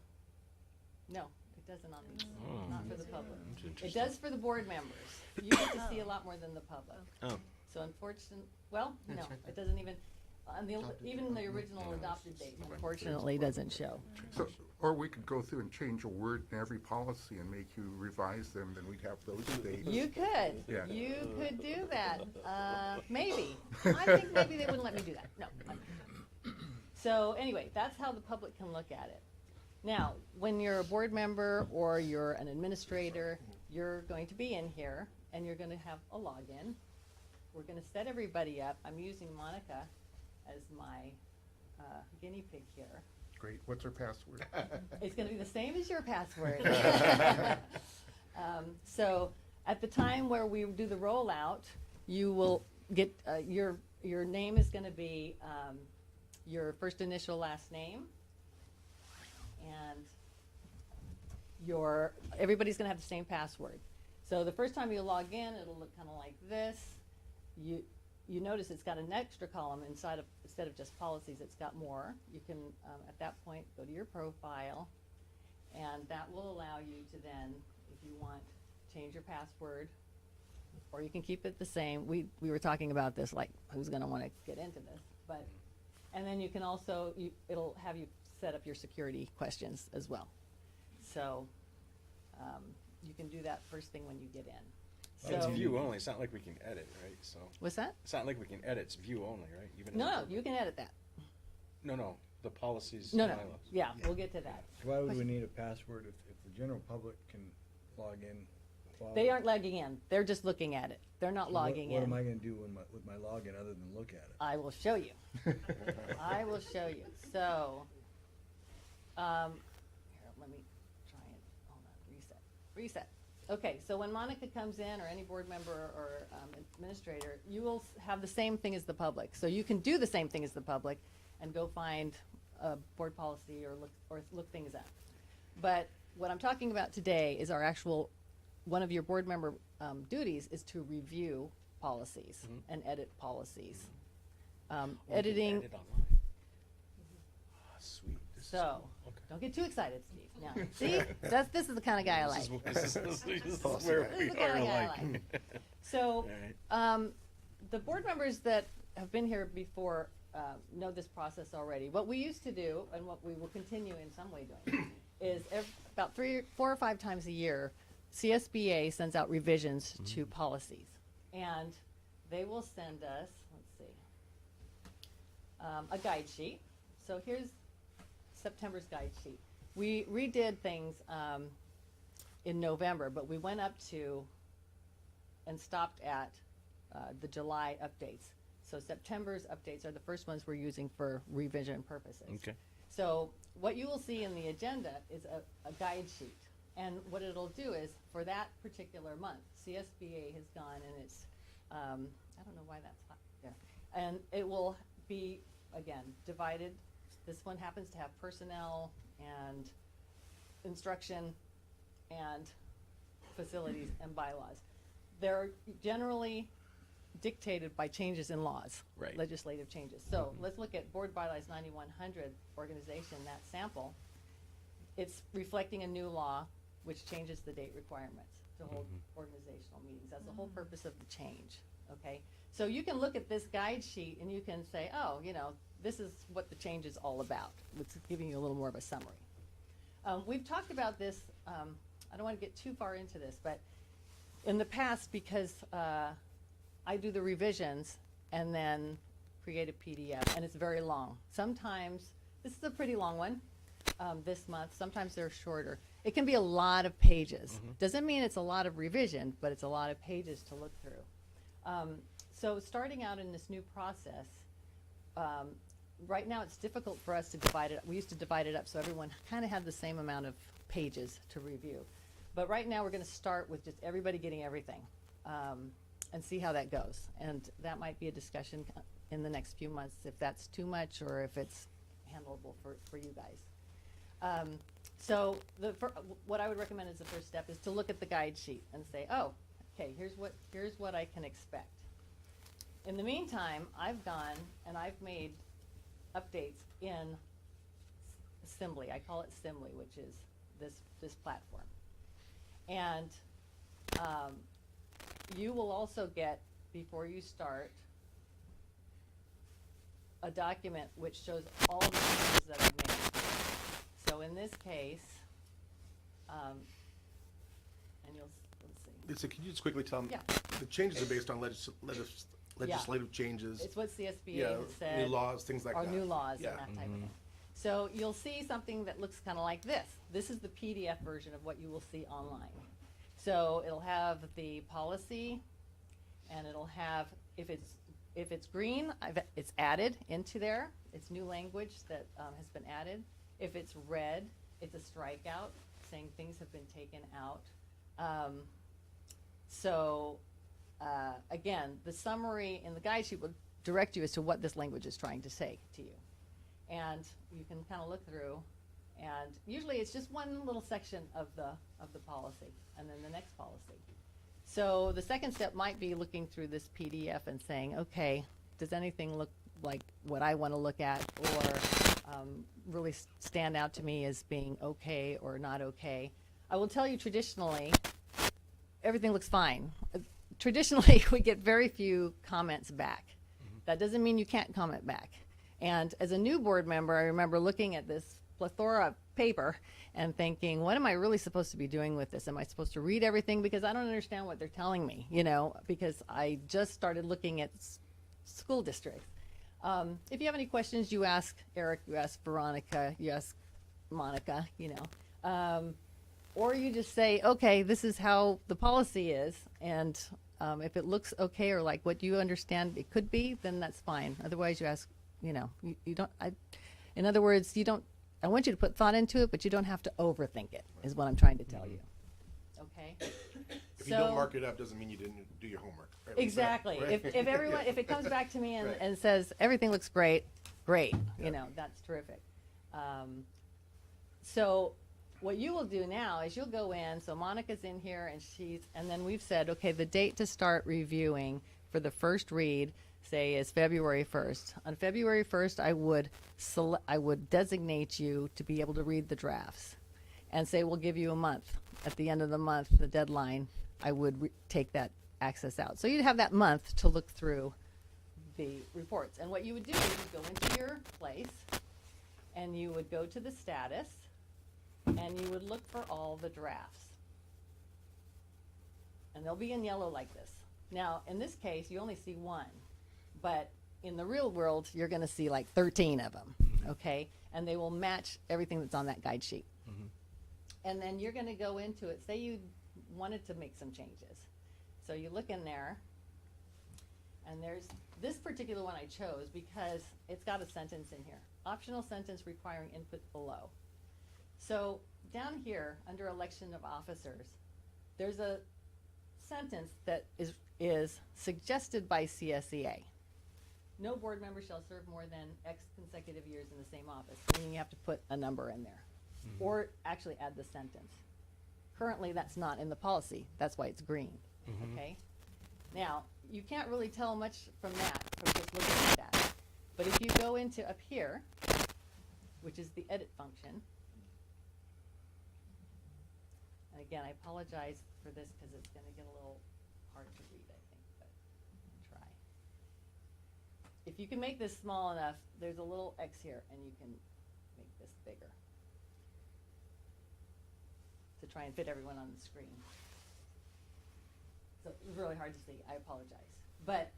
No, it doesn't on these, not for the public. It does for the board members. You get to see a lot more than the public. Oh. So unfortunately, it doesn't even, even the original adopted date, unfortunately, doesn't show. So, or we could go through and change a word in every policy and make you revise them, then we'd have those dates. You could. Yeah. You could do that. Maybe. I think maybe they wouldn't let me do that. No. So anyway, that's how the public can look at it. Now, when you're a board member or you're an administrator, you're going to be in here and you're going to have a login. We're going to set everybody up. I'm using Monica as my guinea pig here. Great. What's her password? It's going to be the same as your password. So At the time where we do the rollout, you will get, your name is gonna be, your first initial last name. And everybody's gonna have the same password. So the first time you log in, it'll look kinda like this. You notice it's got an extra column instead of just policies, it's got more. You can, at that point, go to your profile, and that will allow you to then, if you want, change your password, or you can keep it the same. We were talking about this, like, who's gonna wanna get into this, but, and then you can also, it'll have you set up your security questions as well. So, you can do that first thing when you get in. It's So, view only, it's not like we can edit, right? So, what's that? it's not like we can edit, it's view only, right? Even in No, the- you can edit that. No, the policies. No, and no, bylaws. yeah, we'll get to that. Why would we need a password if the general public can log in? They aren't logging in, they're just looking at it. They're not So logging in. What am I gonna do with my login other than look at it? I will show you. I will show you. So, here, let me try and, hold on, reset. Okay, so when Monica comes in, or any board member or administrator, you will have the same thing as the public. So you can do the same thing as the public and go find a board policy or look things up. But what I'm talking about today is our actual, one of your board member duties is to review policies and edit policies. We can Editing, edit online. Ah, sweet. This is so, cool. Okay. don't get too excited, Steve. Now, see, this is the kind of guy I like. This is where This we is the kind are of guy I like. like. So, Alright. the board members that have been here before know this process already. What we used to do, and what we will continue in some way doing, is about 4 or 5 times a year, CSBA sends out revisions to policies. And they will send us, let's see, a guide sheet. So here's September's guide sheet. We redid things in November, but we went up to and stopped at the July updates. So September's updates are the first ones we're using for revision purposes. Okay. So what you will see in the agenda is a guide sheet. And what it'll do is, for that particular month, CSBA has gone and it's, I don't know why that's not there. And it will be, again, divided. This one happens to have personnel and instruction and facilities and bylaws. They're generally dictated by changes in laws, Right. legislative changes. So let's look at Board Bylaws 9100 organization, that sample. It's reflecting a new law which changes the date requirements to hold organizational meetings. That's the whole purpose of the change, okay? So you can look at this guide sheet and you can say, oh, you know, this is what the change is all about. It's giving you a little more of a summary. We've talked about this, I don't want to get too far into this, but in the past, because I do the revisions and then create a PDF, and it's very long. Sometimes, this is a pretty long one this month, sometimes they're shorter. It can be a lot of pages. Doesn't mean it's a lot of revision, but it's a lot of pages to look through. So starting out in this new process, right now it's difficult for us to divide it. We used to divide it up so everyone kind of had the same amount of pages to review. But right now we're going to start with just everybody getting everything and see how that goes. And that might be a discussion in the next few months if that's too much or if it's handleable for you guys. So what I would recommend as the first step is to look at the guide sheet and say, oh, okay, here's what I can expect. In the meantime, I've gone and I've made updates in Assembly. I call it Assembly, which is this platform. And you will also get, before you start, a document which shows all the changes that I've made. So in this case, and let's see. Lisa, can you just quickly tell them? Yeah. The changes are based on legislative changes. It's what CSBA Yeah, has said. new laws, things like or that. new laws Yeah. and that type of thing. So you'll see something that looks kind of like this. This is the PDF version of what you will see online. So it'll have the policy, and it'll have, if it's green, it's added into there. It's new language that has been added. If it's red, it's a strikeout, saying things have been taken out. So, again, the summary in the guide sheet will direct you as to what this language is trying to say to you. And you can kind of look through, and usually it's just one little section of the policy, and then the next policy. So the second step might be looking through this PDF and saying, okay, does anything look like what I want to look at, or really stand out to me as being okay or not okay? I will tell you, traditionally, everything looks fine. Traditionally, we get very few comments back. That doesn't mean you can't comment back. And as a new board member, I remember looking at this plethora of paper and thinking, what am I really supposed to be doing with this? Am I supposed to read everything? Because I don't understand what they're telling me, you know, because I just started looking at school districts. If you have any questions, you ask Eric, you ask Veronica, you ask Monica, you know. Or you just say, okay, this is how the policy is, and if it looks okay or like what you understand it could be, then that's fine. Otherwise, you ask, you know, you don't, in other words, you don't, I want you to put thought into it, but you don't have to overthink it, is what I'm trying to tell you. Okay? If you don't mark it up, doesn't mean you didn't do your homework. Right? Exactly. Right? If everyone, if it comes back to me and, Right. and says everything looks great, great. Yeah. You know, that's terrific. So what you will do now is you'll go in. So Monica's in here, and then we've said, okay, the date to start reviewing for the first read, say, is February 1st. On February 1st, I would designate you to be able to read the drafts, and say we'll give you a month. At the end of the month, the deadline, I would take that access out. So you'd have that month to look through the reports. And what you would do is you'd go into your place, and you would go to the status, and you would look for all the drafts. And they'll be in yellow like this. Now, in this case, you only see one, but in the real world, you're going to see like 13 of them, okay? And they will match everything that's on that guide sheet. And then you're going to go into it. Say you wanted to make some changes. So you look in there, and there's this particular one I chose because it's got a sentence in here. Optional sentence requiring input below. So down here, under election of officers, there's a sentence that is suggested by CSEA. No board member shall serve more than X consecutive years in the same office, meaning you have to put a number in there. Or actually add the sentence. Currently, that's not in the policy. That's why it's green, okay? Now, you can't really tell much from that, from just looking at that. But if you go into up here, which is the edit function, and again, I apologize for this because it's going to get a little hard to read, I think, but I'll try. If you can make this small enough, there's a little X here, and you can make this bigger to try and fit everyone on the screen. So it was really hard to see. I apologize. But,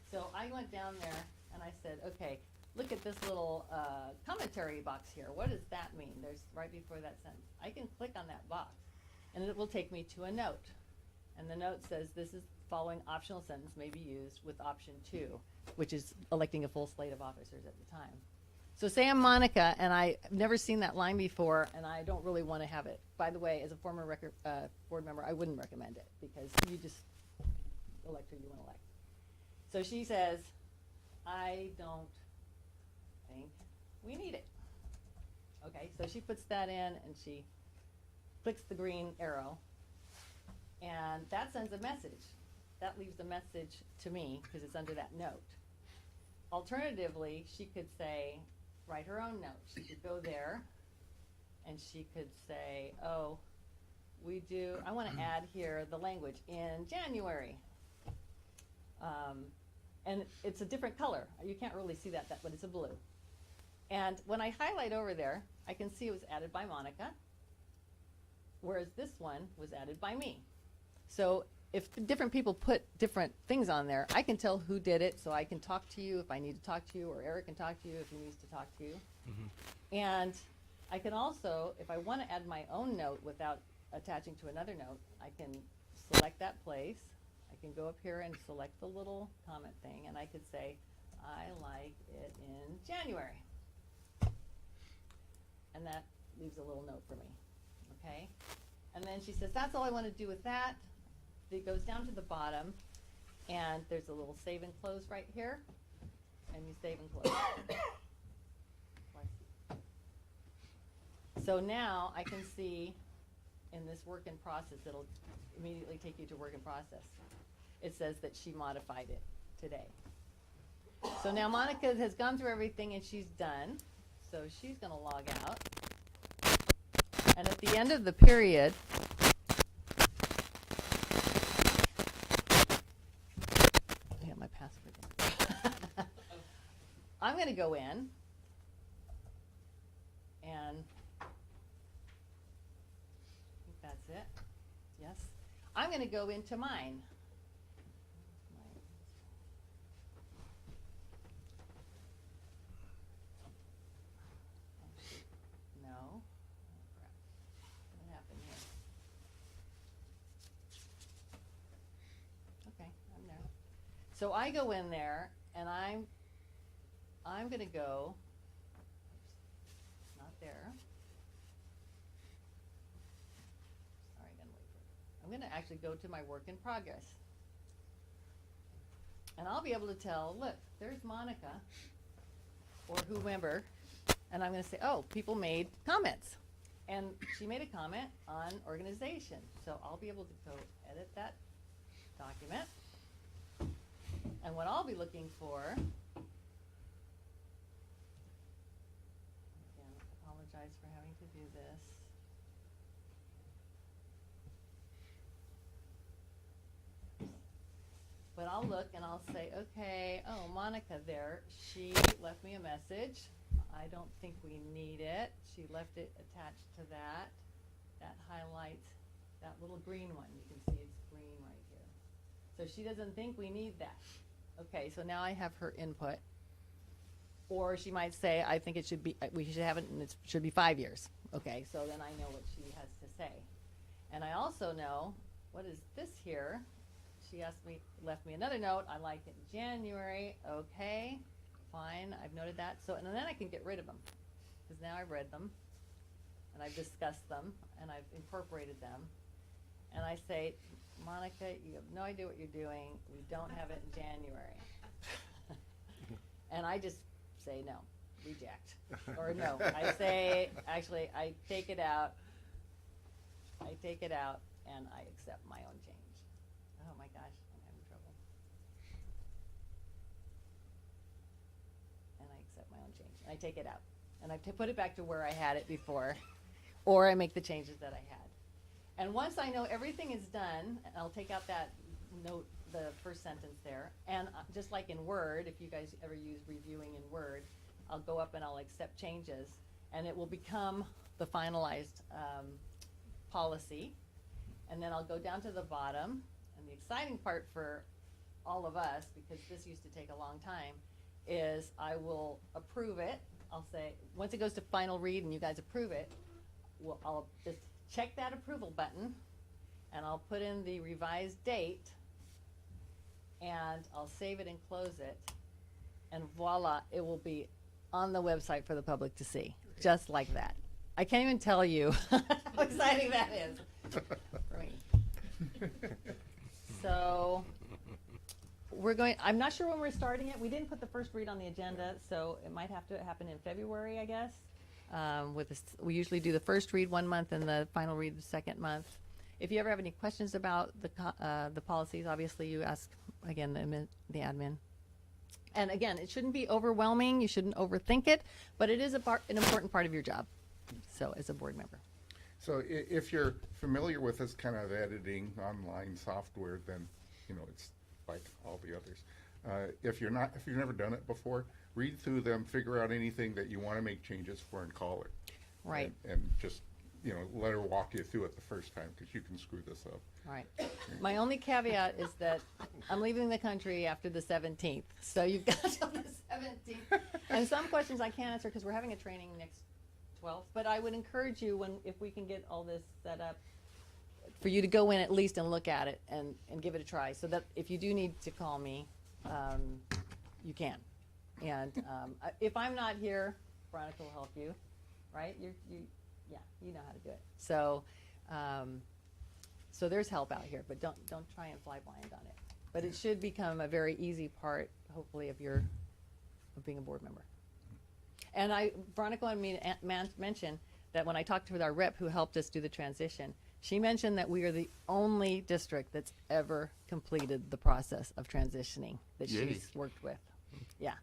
so I went down there and I said, okay, look at this little commentary box here. What does that mean? There's right before that sentence. I can click on that box and it will take me to a note. And the note says this is following optional sentence may be used with option 2, which is electing a full slate of officers at the time. So say I'm Monica, and I've never seen that line before, and I don't really want to have it. By the way, as a former board member, I wouldn't recommend it, because you just elect who you want to elect. So she says, I don't think we need it. Okay, so she puts that in, and she clicks the green arrow, and that sends a message. That leaves a message to me, because it's under that note. Alternatively, she could say, write her own note. She could go there and she could say, oh, I want to add here the language in January. And it's a different color. You can't really see that, but it's a blue. And when I highlight over there, I can see it was added by Monica, whereas this one was added by me. So if different people put different things on there, I can tell who did it, so I can talk to you if I need to talk to you, or Eric can talk to you if he needs to talk to you. And I can also, if I want to add my own note without attaching to another note, I can select that place. I can go up here and select the little comment thing, and I could say, I like it in January. And that leaves a little note for me, okay? And then she says, that's all I want to do with that. it goes down to the bottom, and there's a little save and close right here, and you save and close. So now I can see in this work in process, it'll immediately take you to work in process. It says that she modified it today. So now Monica has gone through everything and she's done. So she's going to log out. And at the end of the period, I have my password. I'm going to go in and I think that's it. Yes. I'm going to go into mine. No. Oh, crap. What happened here? Okay, I'm there. So I go in there and I'm going to go, not there. Sorry, I'm going to wait for it. I'm going to actually go to my work in progress. And I'll be able to tell, look, there's Monica or whomever, and I'm going to say, oh, people made comments. And she made a comment on organization. So I'll be able to go edit that document. And what I'll be looking for, again, apologize for having to do this. But I'll look and I'll say, okay, oh, Monica there, she left me a message. I don't think we need it. She left it attached to that. That highlights that little green one. You can see it's green right here. So she doesn't think we need that. Okay, so now I have her input. Or she might say, I think it should be, we should have it, and it should be 5 years. Okay, so then I know what she has to say. And I also know, what is this here? She left me another note. I like it in January. Okay, fine, I've noted that. So, and then I can get rid of them, because now I've read them, and I've discussed them, and I've incorporated them. And I say, Monica, you have no idea what you're doing. We don't have it in January. And I just say no, reject. Or no, I say, actually, I take it out. I take it out, and I accept my own change. Oh my gosh, I'm having trouble. And I accept my own change. I take it out. And I put it back to where I had it before. Or I make the changes that I had. And once I know everything is done, I'll take out that note, the first sentence there. And just like in Word, if you guys ever use reviewing in Word, I'll go up and I'll accept changes. And it will become the finalized policy. And then I'll go down to the bottom. And the exciting part for all of us, because this used to take a long time, is I will approve it. I'll say, once it goes to final read and you guys approve it, I'll just check that approval button, and I'll put in the revised date, and I'll save it and close it, and voila, it will be on the website for the public to see, just like that. I can't even tell you how exciting that is for me. So I'm not sure when we're starting it. We didn't put the first read on the agenda, so it might have to happen in February, I guess. We usually do the first read 1 month and the final read the second month. If you ever have any questions about the policies, obviously you ask, again, the admin. And again, it shouldn't be overwhelming. You shouldn't overthink it, but it is an important part of your job, so as a board member. So if you're familiar with this kind of editing online software, then, it's like all the others. If you've never done it before, read through them, figure out anything that you want to make changes for, and call her. Right. And just, let her walk you through it the first time, because you can screw this up. Right. My only caveat is that I'm leaving the country after the 17th, so you've got till the 17th. And some questions I can't answer because we're having a training next 12th. But I would encourage you, if we can get all this set up, for you to go in at least and look at it and give it a try, so that if you do need to call me, you can. And if I'm not here, Veronica will help you, right? Yeah, you know how to do it. So So there's help out here, but don't try and fly blind on it. But it should become a very easy part, hopefully, of being a board member. And Veronica wanted me to mention that when I talked with our rep who helped us do the transition, she mentioned that we are the only district that's ever completed the process of transitioning that Yay. she's worked with. Yeah.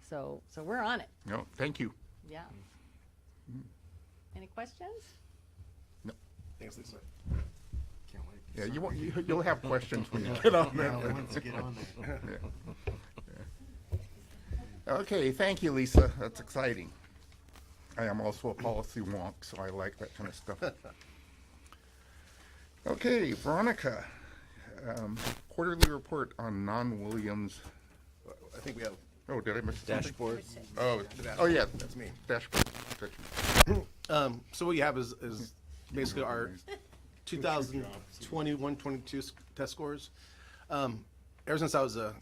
So we're on it. No, thank you. Yeah. Any questions? Thanks, Lisa. Can't wait. Yeah, you'll have questions when you get on there. Yeah, once you get on there. Okay, thank you, Lisa. That's exciting. I am also a policy wonk, so I like that kind of stuff. Okay, Veronica, quarterly report on non-Williams. I think we have Oh, did I miss something? Dashboard. Oh, yeah, that's me. dashboard. So what you have is basically our 2021-22 test scores. Ever since I was a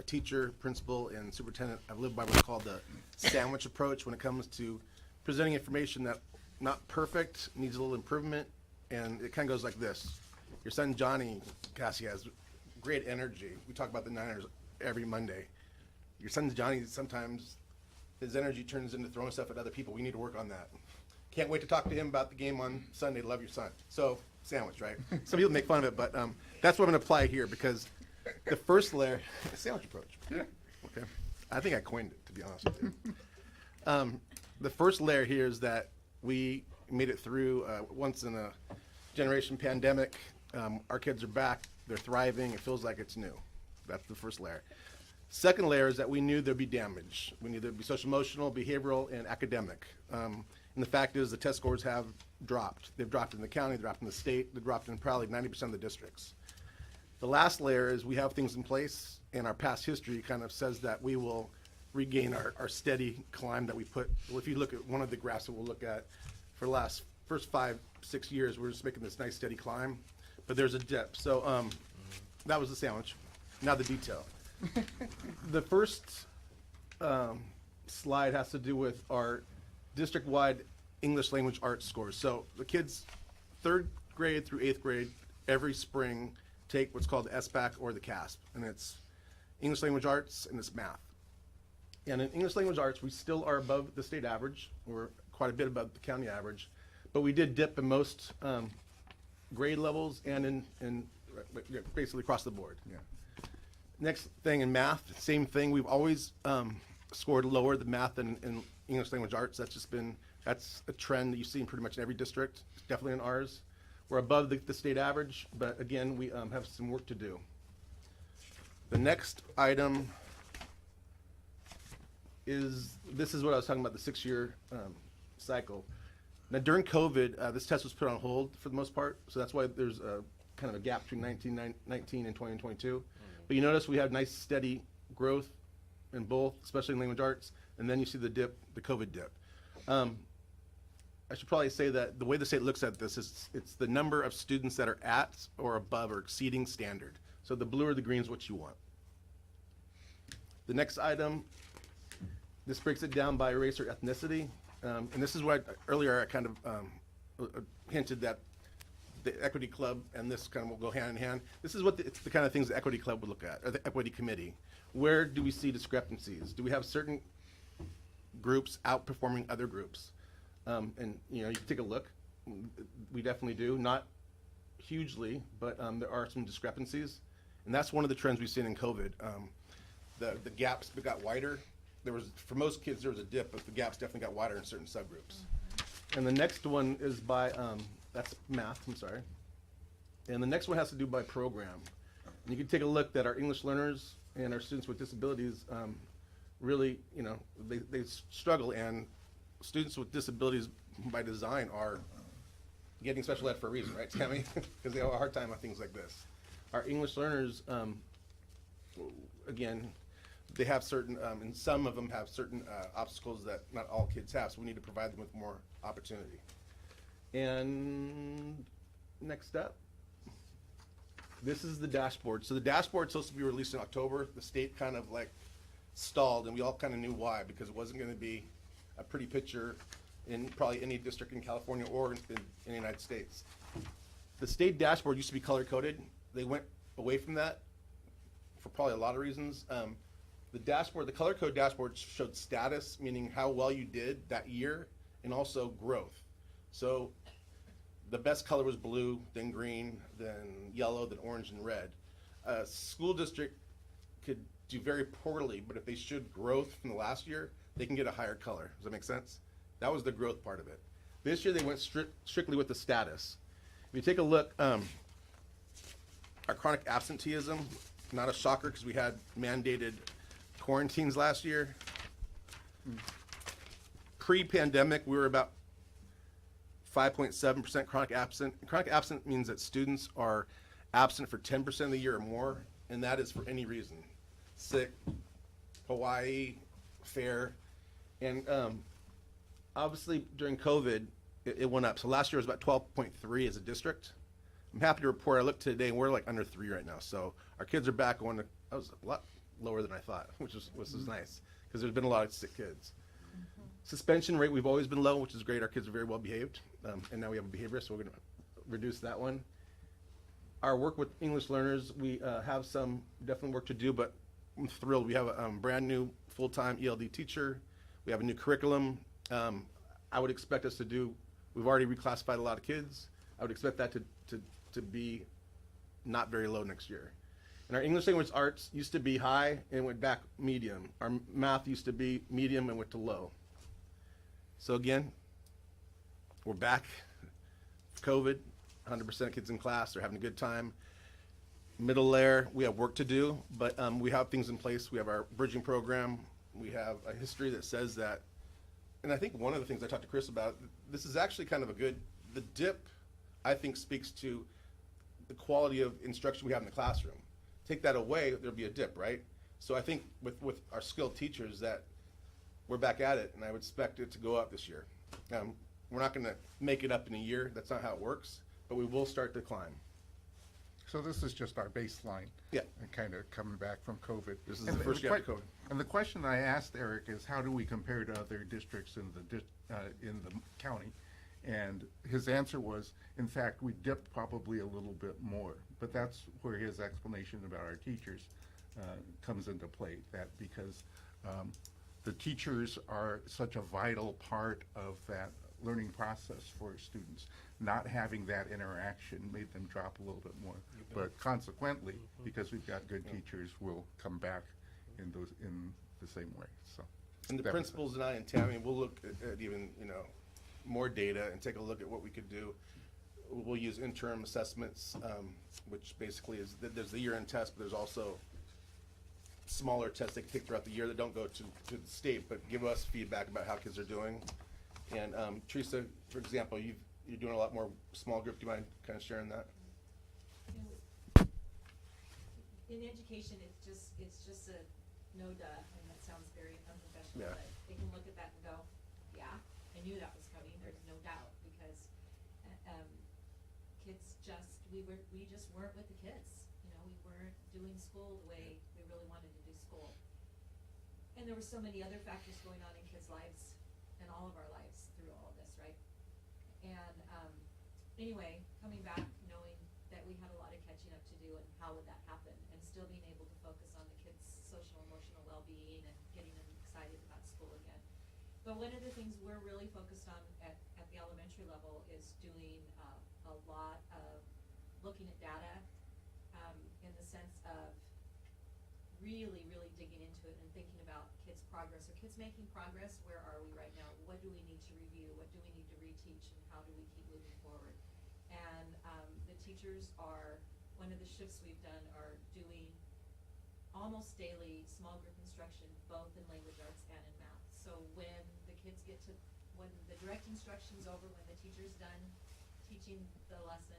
teacher, principal, and superintendent, I've lived by what's called the sandwich approach when it comes to presenting information that not perfect, needs a little improvement, and it kind of goes like this. Your son Johnny Cassie has great energy. We talk about the Niners every Monday. Your son Johnny, sometimes his energy turns into throwing stuff at other people. We need to work on that. Can't wait to talk to him about the game on Sunday. Love your son. So, sandwich, right? Some people make fun of it, but that's what I'm going to apply here because the first layer, sandwich approach. Yeah. Okay. I think I coined it, to be honest with you. The first layer here is that we made it through once in a generation pandemic. Our kids are back. They're thriving. It feels like it's new. That's the first layer. Second layer is that we knew there'd be damage. We knew there'd be social emotional, behavioral, and academic. And the fact is the test scores have dropped. They've dropped in the county, they've dropped in the state, they've dropped in probably 90% of the districts. The last layer is we have things in place, and our past history kind of says that we will regain our steady climb that we put. Well, if you look at one of the graphs that we'll look at for the first 5-6 years, we're just making this nice steady climb, but there's a dip. So that was the sandwich. Now the detail. The first slide has to do with our district-wide English language arts scores. So the kids 3rd grade through 8th grade every spring take what's called the SBAC or the CASP, and it's English language arts and it's math. And in English language arts, we still are above the state average. We're quite a bit above the county average, but we did dip in most grade levels and in basically across the board. Yeah. Next thing in math, same thing. We've always scored lower than math than in English language arts. That's a trend that you see in pretty much every district, definitely in ours. We're above the state average, but again, we have some work to do. The next item is, this is what I was talking about, the 6-year cycle. Now during COVID, this test was put on hold for the most part, so that's why there's a kind of a gap between 19 and 2022. But you notice we have nice steady growth in both, especially in language arts, and then you see the dip, the COVID dip. I should probably say that the way the state looks at this is it's the number of students that are at or above or exceeding standard. So the blue or the green is what you want. The next item, this breaks it down by race or ethnicity. And this is what earlier I kind of hinted that the Equity Club and this kind of will go hand in hand. This is what it's the kind of things the Equity Club would look at, or the Equity Committee. Where do we see discrepancies? Do we have certain groups outperforming other groups? And you can take a look. We definitely do, not hugely, but there are some discrepancies, and that's one of the trends we've seen in COVID. The gaps got wider. For most kids there was a dip, but the gaps definitely got wider in certain subgroups. And the next one is by that's math. I'm sorry. And the next one has to do by program. And you can take a look that our English learners and our students with disabilities really, they struggle, and students with disabilities by design are getting special ed for a reason, right, Tammy? Because they have a hard time on things like this. Our English learners, again, they have certain, and some of them have certain obstacles that not all kids have, so we need to provide them with more opportunity. And next up, this is the dashboard. So the dashboard's supposed to be released in October. The state kind of stalled, and we all kind of knew why, because it wasn't going to be a pretty picture in probably any district in California or in the United States. The state dashboard used to be color coded. They went away from that for probably a lot of reasons. The dashboard, the color code dashboard showed status, meaning how well you did that year, and also growth. So the best color was blue, then green, then yellow, then orange, and red. A school district could do very poorly, but if they showed growth from the last year, they can get a higher color. Does that make sense? That was the growth part of it. This year they went strictly with the status. If you take a look, our chronic absenteeism, not a shocker because we had mandated quarantines last year. Pre-pandemic, we were about 5.7% chronic absent. Chronic absent means that students are absent for 10% of the year or more, and that is for any reason. Sick, Hawaii, fair, and obviously during COVID, it went up. So last year was about 12.3 as a district. I'm happy to report, I looked today and we're like under 3 right now. So our kids are back going to, that was a lot lower than I thought, which is nice because there's been a lot of sick kids. Suspension rate, we've always been low, which is great. Our kids are very well behaved. And now we have a behaviorist, so we're going to reduce that one. Our work with English learners, we have some definitely work to do, but I'm thrilled. We have a brand new full-time ELD teacher. We have a new curriculum. I would expect us to do, we've already reclassified a lot of kids. I would expect that to be not very low next year. And our English language arts used to be high and went back medium. Our math used to be medium and went to low. So again, we're back. COVID, 100% of kids in class, they're having a good time. Middle layer, we have work to do, but we have things in place. We have our bridging program. We have a history that says that, and I think one of the things I talked to Chris about, this is actually kind of a good, the dip, I think, speaks to the quality of instruction we have in the classroom. Take that away, there'll be a dip, right? So I think with our skilled teachers that we're back at it, and I would expect it to go up this year. We're not going to make it up in a year. That's not how it works, but we will start to climb. So this is just our baseline. Yeah. And kind of coming back from COVID. This is the first year after COVID. And the question I asked Eric is, how do we compare to other districts in the county? And his answer was, in fact, we dipped probably a little bit more. But that's where his explanation about our teachers comes into play. That because the teachers are such a vital part of that learning process for students. Not having that interaction made them drop a little bit more. But consequently, because we've got good teachers, we'll come back in the same way. So. And the principals and I and Tammy will look at even, more data and take a look at what we could do. We'll use interim assessments, which basically is, there's the year-end test, but there's also smaller tests they can take throughout the year that don't go to the state, but give us feedback about how kids are doing. And Teresa, for example, you're doing a lot more small group. Do you mind kind of sharing that? In education, it's just a no duh, and that sounds very unprofessional, Yeah. but they can look at that and go, yeah, I knew that was coming, there's no doubt, because kids we just weren't with the kids. We weren't doing school the way we really wanted to do school. And there were so many other factors going on in kids' lives and all of our lives through all of this, right? And anyway, coming back, knowing that we had a lot of catching up to do, and how would that happen, and still being able to focus on the kids' social emotional well-being and getting them excited about school again. But one of the things we're really focused on at the elementary level is doing a lot of looking at data in the sense of really digging into it and thinking about kids' progress. Are kids making progress? Where are we right now? What do we need to review? What do we need to reteach? And how do we keep moving forward? And the teachers are, one of the shifts we've done are doing almost daily small group instruction, both in language arts and in math. So when the kids when the direct instruction's over, when the teacher's done teaching the lesson,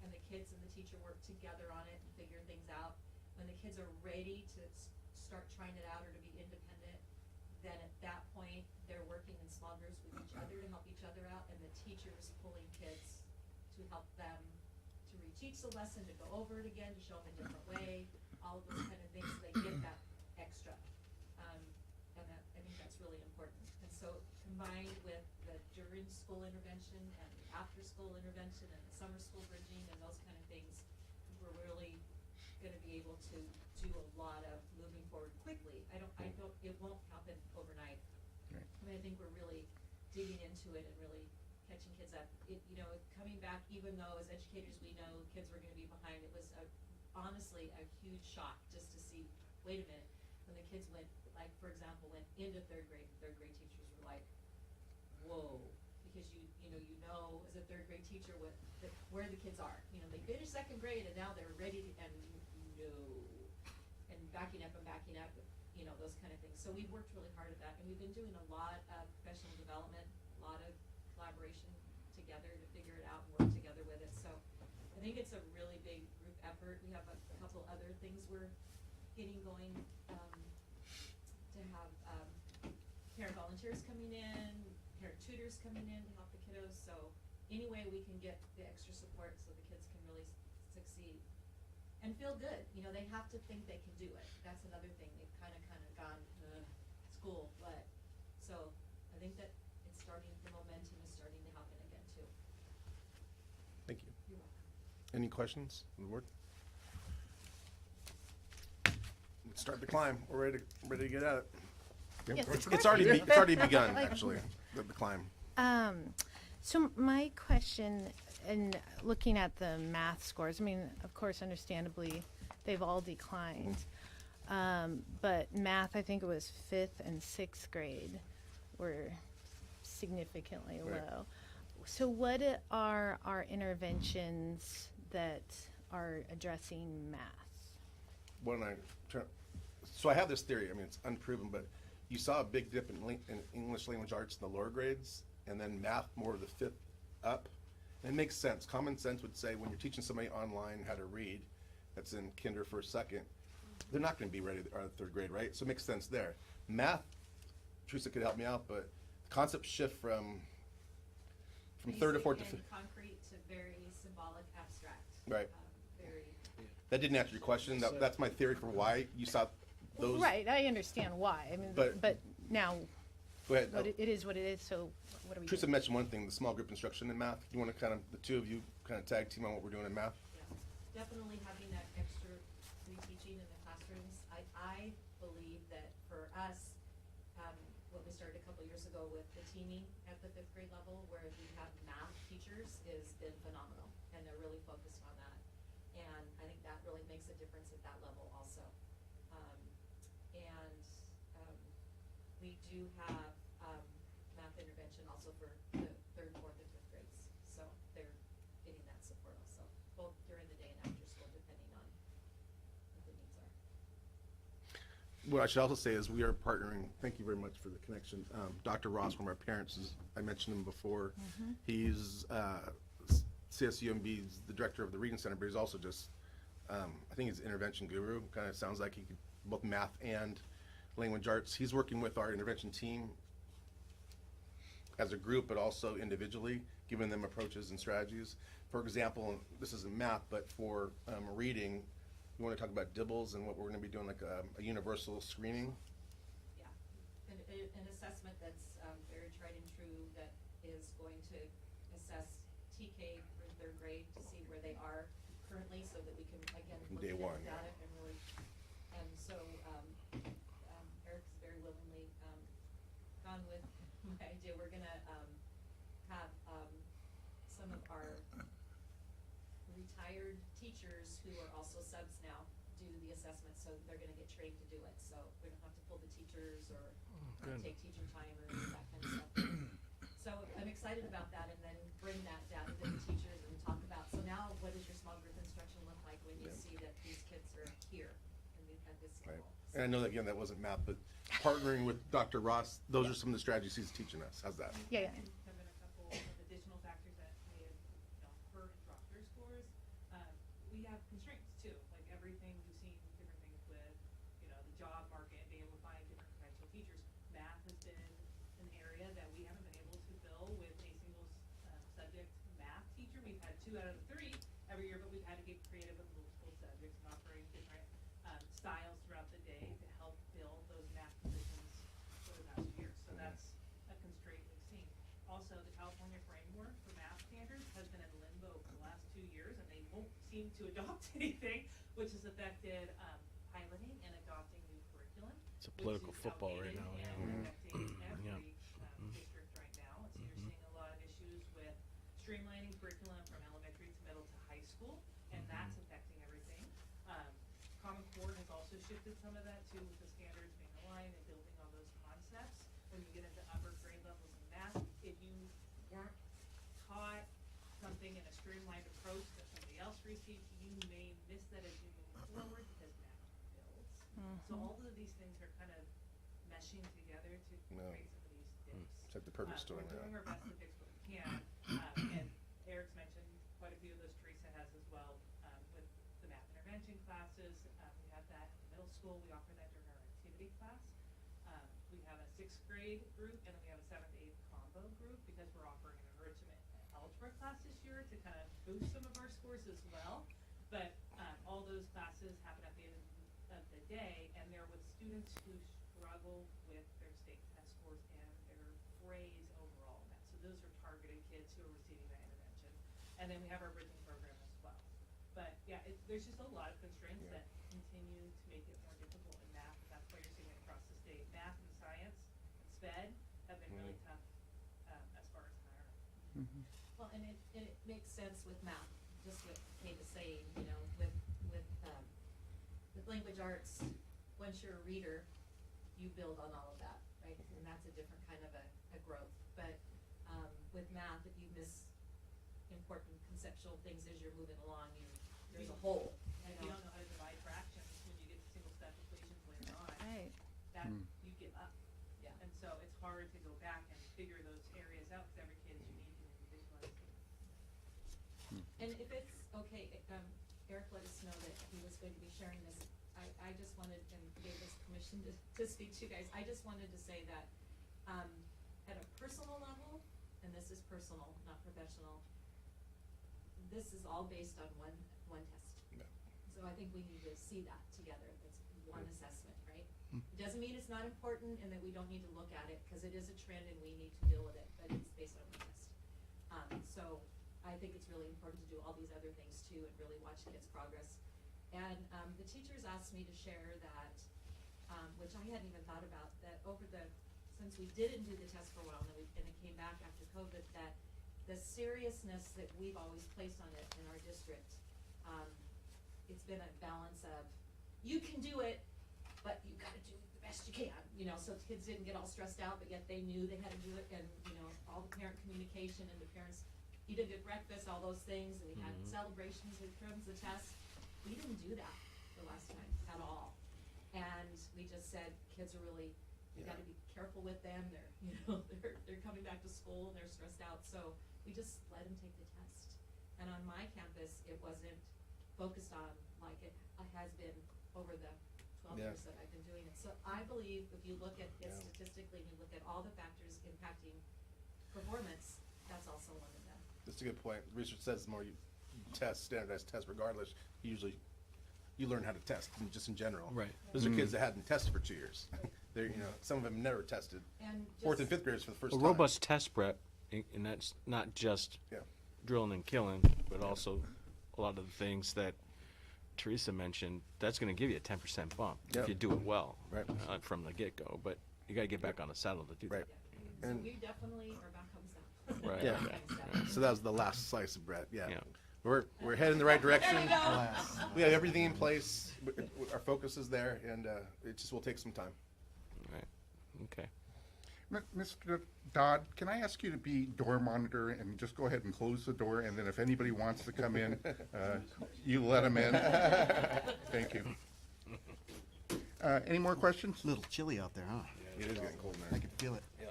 and the kids and the teacher work together on it and figure things out, when the kids are ready to start trying it out or to be independent, then at that point, they're working in small groups with each other to help each other out, and the teacher's pulling kids to help them to reteach the lesson, to go over it again, to show them a different way, all of those kind of things, so they get that extra. And I think that's really important. And so combined with the the during school intervention and the after school intervention and the summer school bridging and those kind of things, we're really gonna be able to do a lot of moving forward quickly. It won't happen overnight. Right. I mean, I think we're really digging into it and really catching kids up. Coming back, even though as educators we know kids were gonna be behind, it was honestly a huge shock just to see, wait a minute, when the kids went, like, for example, went into third grade, and third grade teachers were like, whoa, because you know as a third grade teacher where the kids are. They finished second grade and now they're ready to, and backing up, those kind of things. So we've worked really hard at that, and we've been doing a lot of professional development, a lot of collaboration together to figure it out and work together with it. So I think it's a really big group effort. We have a couple other things we're getting going, to have parent volunteers coming in, parent tutors coming in to help the kiddos. So any way we can get the extra support so the kids can really succeed and feel good. They have to think they can do it. That's another thing. They've kind of gone school, but so I think that the momentum is starting to happen again too. Thank you. You're welcome. Any questions on the board? Let's start the climb. We're ready to get at it. Yes, of It's course. already begun, actually, the climb. So my question, and looking at the math scores, I mean, of course, understandably, they've all declined. But math, I think it was 5th and 6th grade were significantly Right. low. So what are our interventions that are addressing math? So I have this theory. I mean, it's unproven, but you saw a big dip in English language arts in the lower grades, and then math more of the 5th up. And it makes sense. Common sense would say when you're teaching somebody online how to read, that's in kinder, first, second, they're not going to be ready at 3rd grade, right? So it makes sense there. Math, Teresa could help me out, but concept shift from 3rd to 4th to 5th. Basic and concrete to very symbolic, abstract. Right. Very. That didn't answer your question. That's my theory for why you saw those. Right, I understand why. I mean, But- but now, Go ahead. it is what it is, so what are we Teresa doing? mentioned one thing, the small group instruction in math. You want to the two of you tag team on what we're doing in math? Yeah, definitely having that extra reteaching in the classrooms. I believe that for us, what we started a couple years ago with the teaming at the 5th grade level, where we have math teachers, has been phenomenal, and they're really focused on that. And I think that really makes a difference at that level also. We do have math intervention also for the 3rd, 4th, and 5th grades. So they're getting that support also, both during the day and after school, depending on what the needs are. What I should also say is we are partnering, thank you very much for the connection. Dr. Ross, one of our parents, I mentioned him before. He's CSUMB's the director of the Reading Center, but he's also just, I think he's an intervention guru. Kind of sounds like he could both math and language arts. He's working with our intervention team as a group, but also individually, giving them approaches and strategies. For example, this isn't math, but for reading, you want to talk about dibbles and what we're going to be doing, like a universal screening. Yeah, an assessment that's very tried and true, that is going to assess TK for 3rd grade to see where they are currently, so that we can, again, From look day at one, the yeah. data and really, and so Eric's very willingly gone with my idea. We're gonna have some of our retired teachers who are also subs now do the assessment, so they're gonna get trained to do it. So we don't have to pull the teachers or take teacher time or any of that kind of stuff. So I'm excited about that, and then bring that data to the teachers and talk about, so now what does your small group instruction look like when you see that these kids are here and at this Right. level? And I know that, again, that wasn't math, but partnering with Dr. Ross, those are some of the strategies he's teaching us. How's that? Yeah, Have been a couple of additional factors that may have, hurt and dropped their scores. We have constraints too, like everything, we've seen different things with, the job market, being able to find different professional teachers. Math has been an area that we haven't been able to fill with a single subject math teacher. We've had 2 out of the 3 every year, but we've had to get creative with multiple subjects and offering different styles throughout the day to help fill those math positions for the past year. So that's a constraint we've seen. also, the California framework for math standards has been in limbo for the last 2 years, and they won't seem to adopt anything, which has affected, piloting and adopting new curriculum. It's a political which is football right outdated now, yeah. and affecting Yeah. every, district right now. And so you're seeing a lot of issues with streamlining curriculum from elementary to middle to high school, and that's affecting everything. Common Core has also shifted some of that too, with the standards being aligned and building on those concepts. When you get into upper grade levels in math, if you weren't taught something in a streamlined approach that somebody else received, you may miss that as you move forward because math builds. So all of these things are kind of meshing together to No. create some of these dips. It's like the perfect storm We're doing now. our best to fix what we can, and Eric's mentioned quite a few of those Teresa has as well, with the math intervention classes. We have that in the middle school, we offer that during our activity class. We have a 6th grade group, and then we have a 7th, 8th combo group, because we're offering an enrichment algebra class this year to kind of boost some of our scores as well. But, all those classes happen at the end of the day, and they're with students who struggle with their state test scores and their grades overall in that. So those are targeted kids who are receiving that intervention. And then we have our bridging program as well. But yeah, there's just a lot of constraints that continue to make it more difficult in math. That's why you're seeing it across the state. Math and science and SPED have been really tough, as far as hiring. Well, and it makes sense with math, just what Kate is saying, with language arts, once you're a reader, you build on all of that, right? And that's a different kind of a growth. But, with math, if you miss important conceptual things as you're moving along, there's a hole. And if you don't know how to divide fractions when you get to single step equations later on, Right. that you give up. Yeah. And so it's hard to go back and figure those areas out, because every kid is unique and individualized. And if it's okay, Eric let us know that he was going to be sharing this. I just wanted, and gave us permission to speak to you guys. I just wanted to say that, at a personal level, and this is personal, not professional, this is all based on one test. Yeah. So I think we need to see that together. It's one assessment, right? It doesn't mean it's not important and that we don't need to look at it, because it is a trend and we need to deal with it, but it's based on one test. So I think it's really important to do all these other things too and really watch kids' progress. And the teachers asked me to share that, which I hadn't even thought about, that since we didn't do the test for a while, and it came back after COVID, that the seriousness that we've always placed on it in our district, it's been a balance of, you can do it, but you gotta do the best you can, so kids didn't get all stressed out, but yet they knew they had to do it, and, all the parent communication and the parents eat a good breakfast, all those things, and we had celebrations in terms of the test. We didn't do that the last time at all. And we just said, kids are really, you gotta be careful with them, they're coming back to school and they're stressed out, so we just let them take the test. And on my campus, it wasn't focused on like it has been over the 12 years that I've been doing it. So I believe if you look at it statistically, and you look at all the factors impacting performance, that's also one of them. That's a good point. Research says the more you test, standardized tests regardless, usually you learn how to test just in general. Right. Those are kids that hadn't tested for 2 years. They're, some of them never tested. And 4th and just- 5th graders for the first A time. robust test prep, and that's not just Yeah. drilling and killing, but also a lot of the things that Teresa mentioned. That's going to give you a 10% bump Yep. if you do it well, Right. From the get-go. But you got to get back on the saddle to do Right. So And- we definitely are back on the Right. Yeah. Right. So that was the last slice of bread. Yeah. Yeah. We're heading in the right direction. There we go. We have everything in place. Our focus is there, and it just will take some time. that. Right. Okay. Mr. Dodd, can I ask you to be door monitor and just go ahead and close the door, and then if anybody wants to come in, you let them in? Thank you. Any more questions? A little chilly out there, huh? It is getting cold I now. can feel it. Yeah.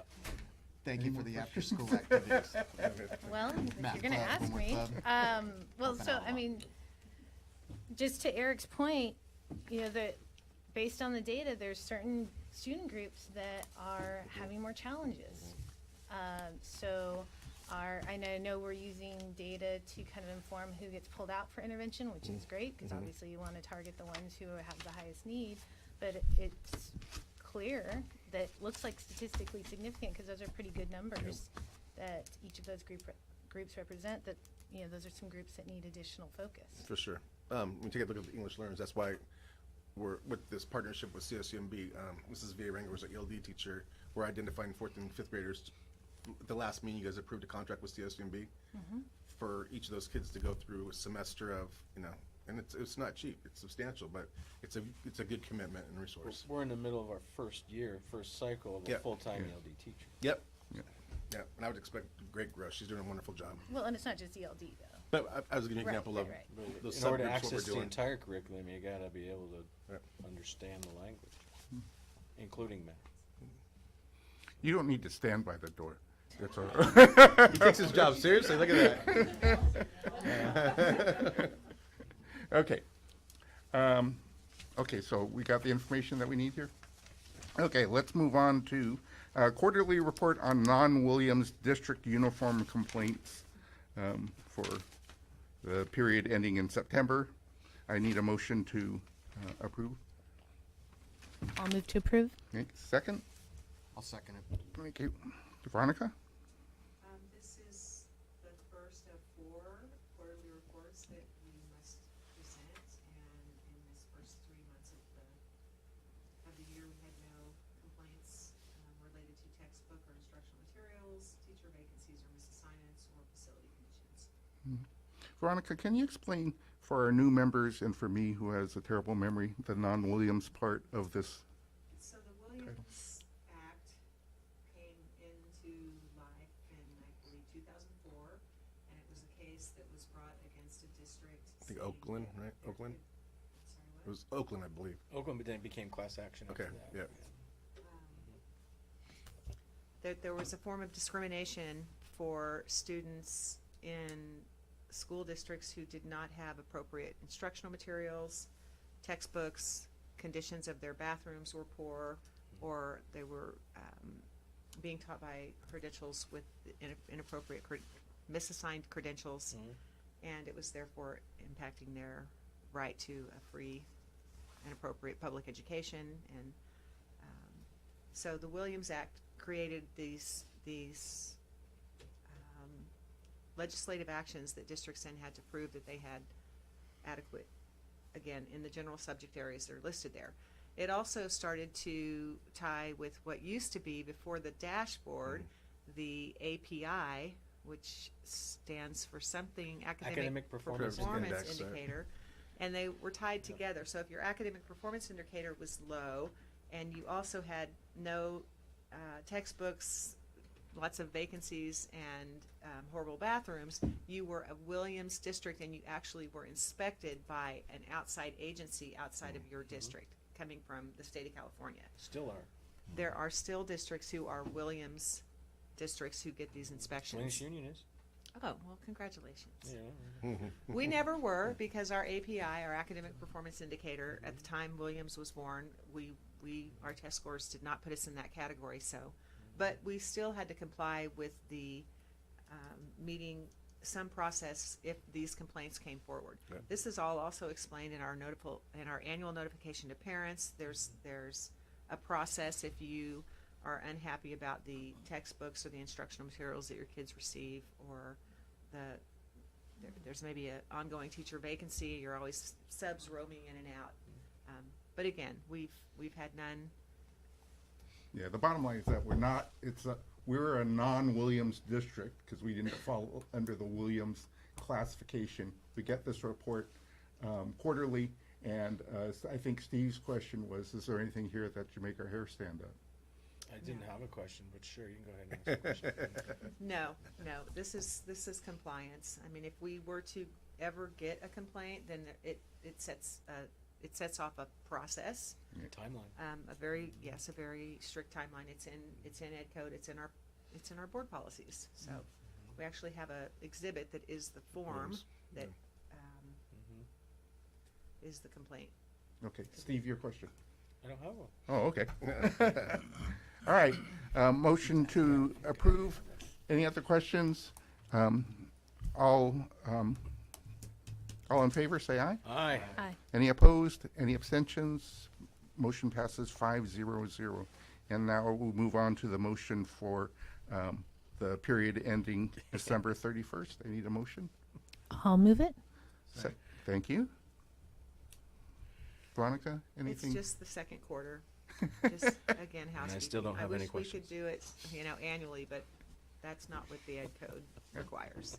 Thank you for the after-school activities. Well, if Math you're gonna club, ask homework me, club. well, Helping so, out a I lot. mean, just to Eric's point, that based on the data, there's certain student groups that are having more challenges. So I know we're using data to kind of inform who gets pulled out for intervention, which is great, because obviously you want to target the ones who have the highest need, but it's clear that looks like statistically significant, because those are pretty good numbers, that each of those groups represent, that, you know, those are some groups that need additional focus. For sure. When you take a look at the English learners, that's why we're with this partnership with CSUMB. Mrs. Villaranger was an ELD teacher. We're identifying 4th and 5th graders. The last meeting, you guys approved a contract with CSUMB for each of those kids to go through a semester of, you know, and it's not cheap. It's substantial, but it's a good commitment and resource. We're in the middle of our first cycle of a Yep. full-time ELD teacher. Yep. Yeah, and I would expect great growth. She's doing a wonderful job. Well, and it's not just ELD though. But I was giving you an Right, example right, of right. But those in order to subgroups, what we're access the doing. entire curriculum, you gotta be able to Yep. understand the language, including math. You don't need to stand by the door. That's all. He takes his job seriously. Look at that. Okay. Okay, so we got the information that we need here? Okay, let's move on to quarterly report on non-Williams district uniform complaints for the period ending in September. I need a motion to approve. I'll move to approve. Okay, second. I'll second it. Thank you. Veronica? This is the first of 4 quarterly reports that we must present, and in this first 3 months of the year, we had no complaints related to textbook or instructional materials, teacher vacancies or misassignments, or facility conditions. Veronica, can you explain for our new members and for me who has a terrible memory, the non-Williams part of this? So the Williams Act came into life in, I believe, 2004, and it was a case that was brought against a district. I think stating Oakland, that right? there Oakland? could- Sorry, It what? was Oakland, I believe. Oakland then became class action after Okay, that. yeah. There was a form of discrimination for students in school districts who did not have appropriate instructional materials, textbooks, conditions of their bathrooms were poor, or they were being taught by credentials with inappropriate, misassigned credentials, and it was therefore impacting their right to a free and appropriate public education. And so the Williams Act created these legislative actions that districts then had to prove that they had adequate, again, in the general subject areas that are listed there. It also started to tie with what used to be before the dashboard, the API, which stands for something academic Performance Index, right. indicator, and they were tied together. So if your academic performance indicator was low, and you also had no textbooks, lots of vacancies, and horrible bathrooms, you were a Williams district, and you actually were inspected by an outside agency outside of your district, coming from the state of California. Still are. There are still districts who are Williams districts who get these inspections. Williams Union is. Oh, well, congratulations. Yeah. We never were, because our API, our academic performance indicator, at the time Williams was born, our test scores did not put us in that category, so. But we still had to comply with the meeting some process if these complaints came forward. Yeah. This is all also explained in our annual notification to parents. There's a process if you are unhappy about the textbooks or the instructional materials that your kids receive, or there's maybe an ongoing teacher vacancy. You're always subs roaming in and out. But again, we've had none. Yeah, the bottom line is that we're a non-Williams district because we didn't fall under the Williams classification. We get this report quarterly, and I think Steve's question was, is there anything here that should make our hair stand up? I didn't have a question, but sure, you can go ahead and ask a question. No, this is compliance. I mean, if we were to ever get a complaint, then it sets off a process. Timeline. A very strict timeline. It's in Ed Code. It's in our board policies. So we actually have a exhibit that is the form that is the complaint. Okay, Steve, your question. I don't have one. Oh, okay. All right, motion to approve. Any other questions? All in favor, say aye. Aye. Aye. Any opposed? Any abstentions? Motion passes 5-0-0. And now we'll move on to the motion for the period ending December 31st. I need a motion. I'll move it. Thank you. Veronica, anything? It's just the second quarter. Just, again, housekeeping. still don't have any I wish we questions. could do it, annually, but that's not what the ed code requires.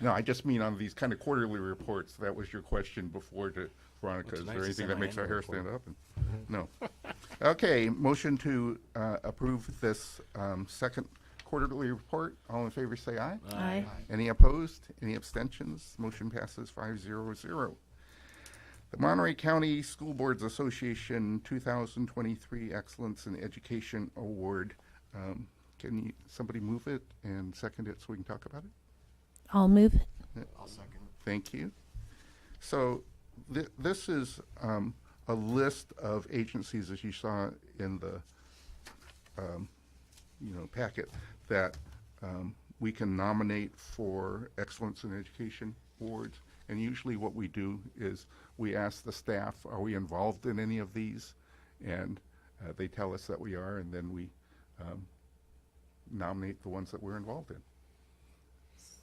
No, I just mean on these kind of quarterly reports. That was your question before to Veronica. Well, Is it's there nice to anything send that my makes our hair annual stand report. up? No. Okay, motion to approve this second quarterly report. All in favor, say aye. Aye. Any opposed? Any abstentions? Motion passes 5-0-0. The Monterey County School Boards Association 2023 Excellence in Education Award. Can somebody move it and second it so we can talk about it? I'll move it. I'll second. Thank you. So this is a list of agencies, as you saw in the packet, that we can nominate for Excellence in Education Awards. And usually what we do is we ask the staff, are we involved in any of these? And they tell us that we are, and then we nominate the ones that we're involved in.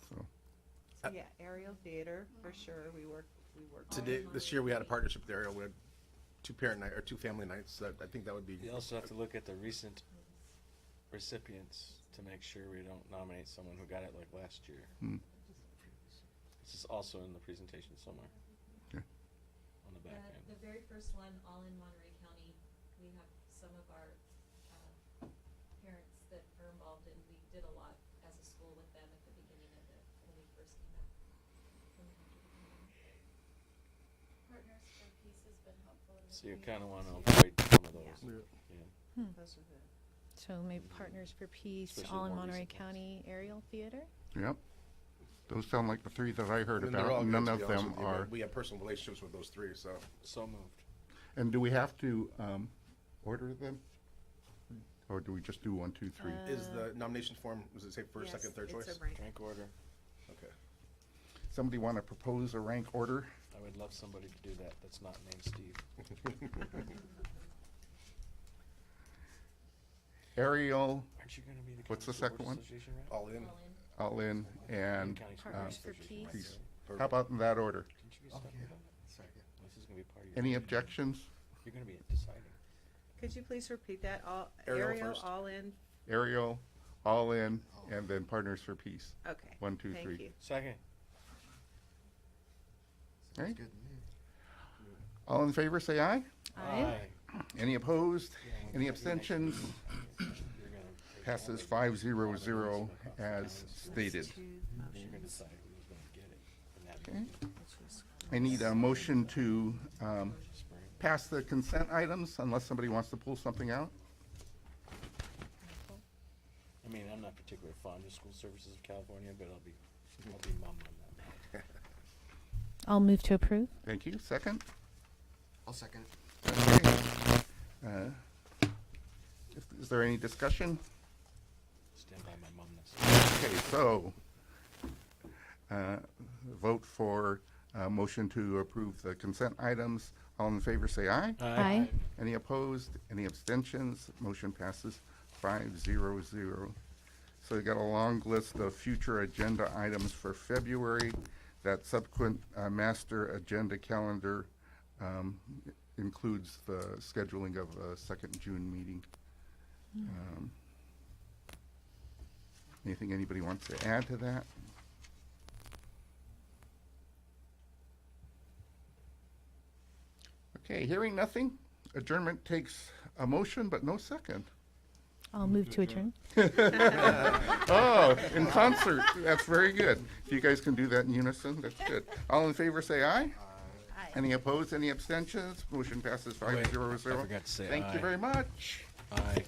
So, So, yeah, aerial theater, for sure, we work. Today, this year we had a partnership with Ariel. We had two family nights. That I think that would be. You also have to look at the recent recipients to make sure we don't nominate someone who got it like last year. This is also in the presentation somewhere. Okay. On the back end. The very first one, all in Monterey County, we have some of our parents that are involved in. We did a lot as a school with them at the beginning of when we first came back from the country. Partners for Peace has been helpful in the So you kind of want to community avoid some of those. Yeah. Those are the. So maybe Partners for Peace, Especially all in more Monterey recent County Aerial Theater. yep. Those sound like the three that I heard And they're all about. good, None to of be honest them with you, are. but we have personal relationships with those three, so. So moved. And do we have to order them? Or do we just do 1, 2, 3? Is the nomination form, does it say first, Yes, second, third it's choice? a rank. Rank order. Okay. Somebody want to propose a rank order? I would love somebody to do that that's not named Steve. Aerial, Aren't you going to be the What's County the School second Board one? Association rep? All in. all in, and County School Partners Board for Association rep, Peace. right? how about in that order? Didn't you be stuck with that? Second. This is going to be part of your. Any meeting. objections? You're going to be deciding. Could you please repeat that? Aerial Aerial, first. all in? Aerial, all in, and then Partners for Peace. Okay. 1, 2, 3. Thank you. Second. Right. Sounds good to me. All in favor, say aye. Aye. Any opposed? Yeah, when Any you do next abstentions? meeting, you're gonna take Passes all the- 5-0-0 as stated. You're going to decide who's going to get it. in that Okay. meeting. I need a motion to pass the consent items unless somebody wants to pull something out. I mean, I'm not particularly fond of School Services of California, but I'll be mum on that. I'll move to approve. Thank you. Second? I'll second. Okay. Is there any discussion? Stand by my mumness. Okay, so, vote for motion to approve the consent items. All in favor, say aye. Aye. Any opposed? Any abstentions? Motion passes 5-0-0. So we got a long list of future agenda items for February. That subsequent master agenda calendar includes the scheduling of a second June meeting. Anything anybody wants to add to that? Okay, hearing nothing, adjournment takes a motion, but no second. I'll move to adjourn. Oh, in concert, that's very good. If you guys can do that in unison, that's good. All in favor, say aye. Aye. Any opposed, any abstentions? Motion passes Wait, 5-0-0. I forgot to say Thank you aye. very much. Aye.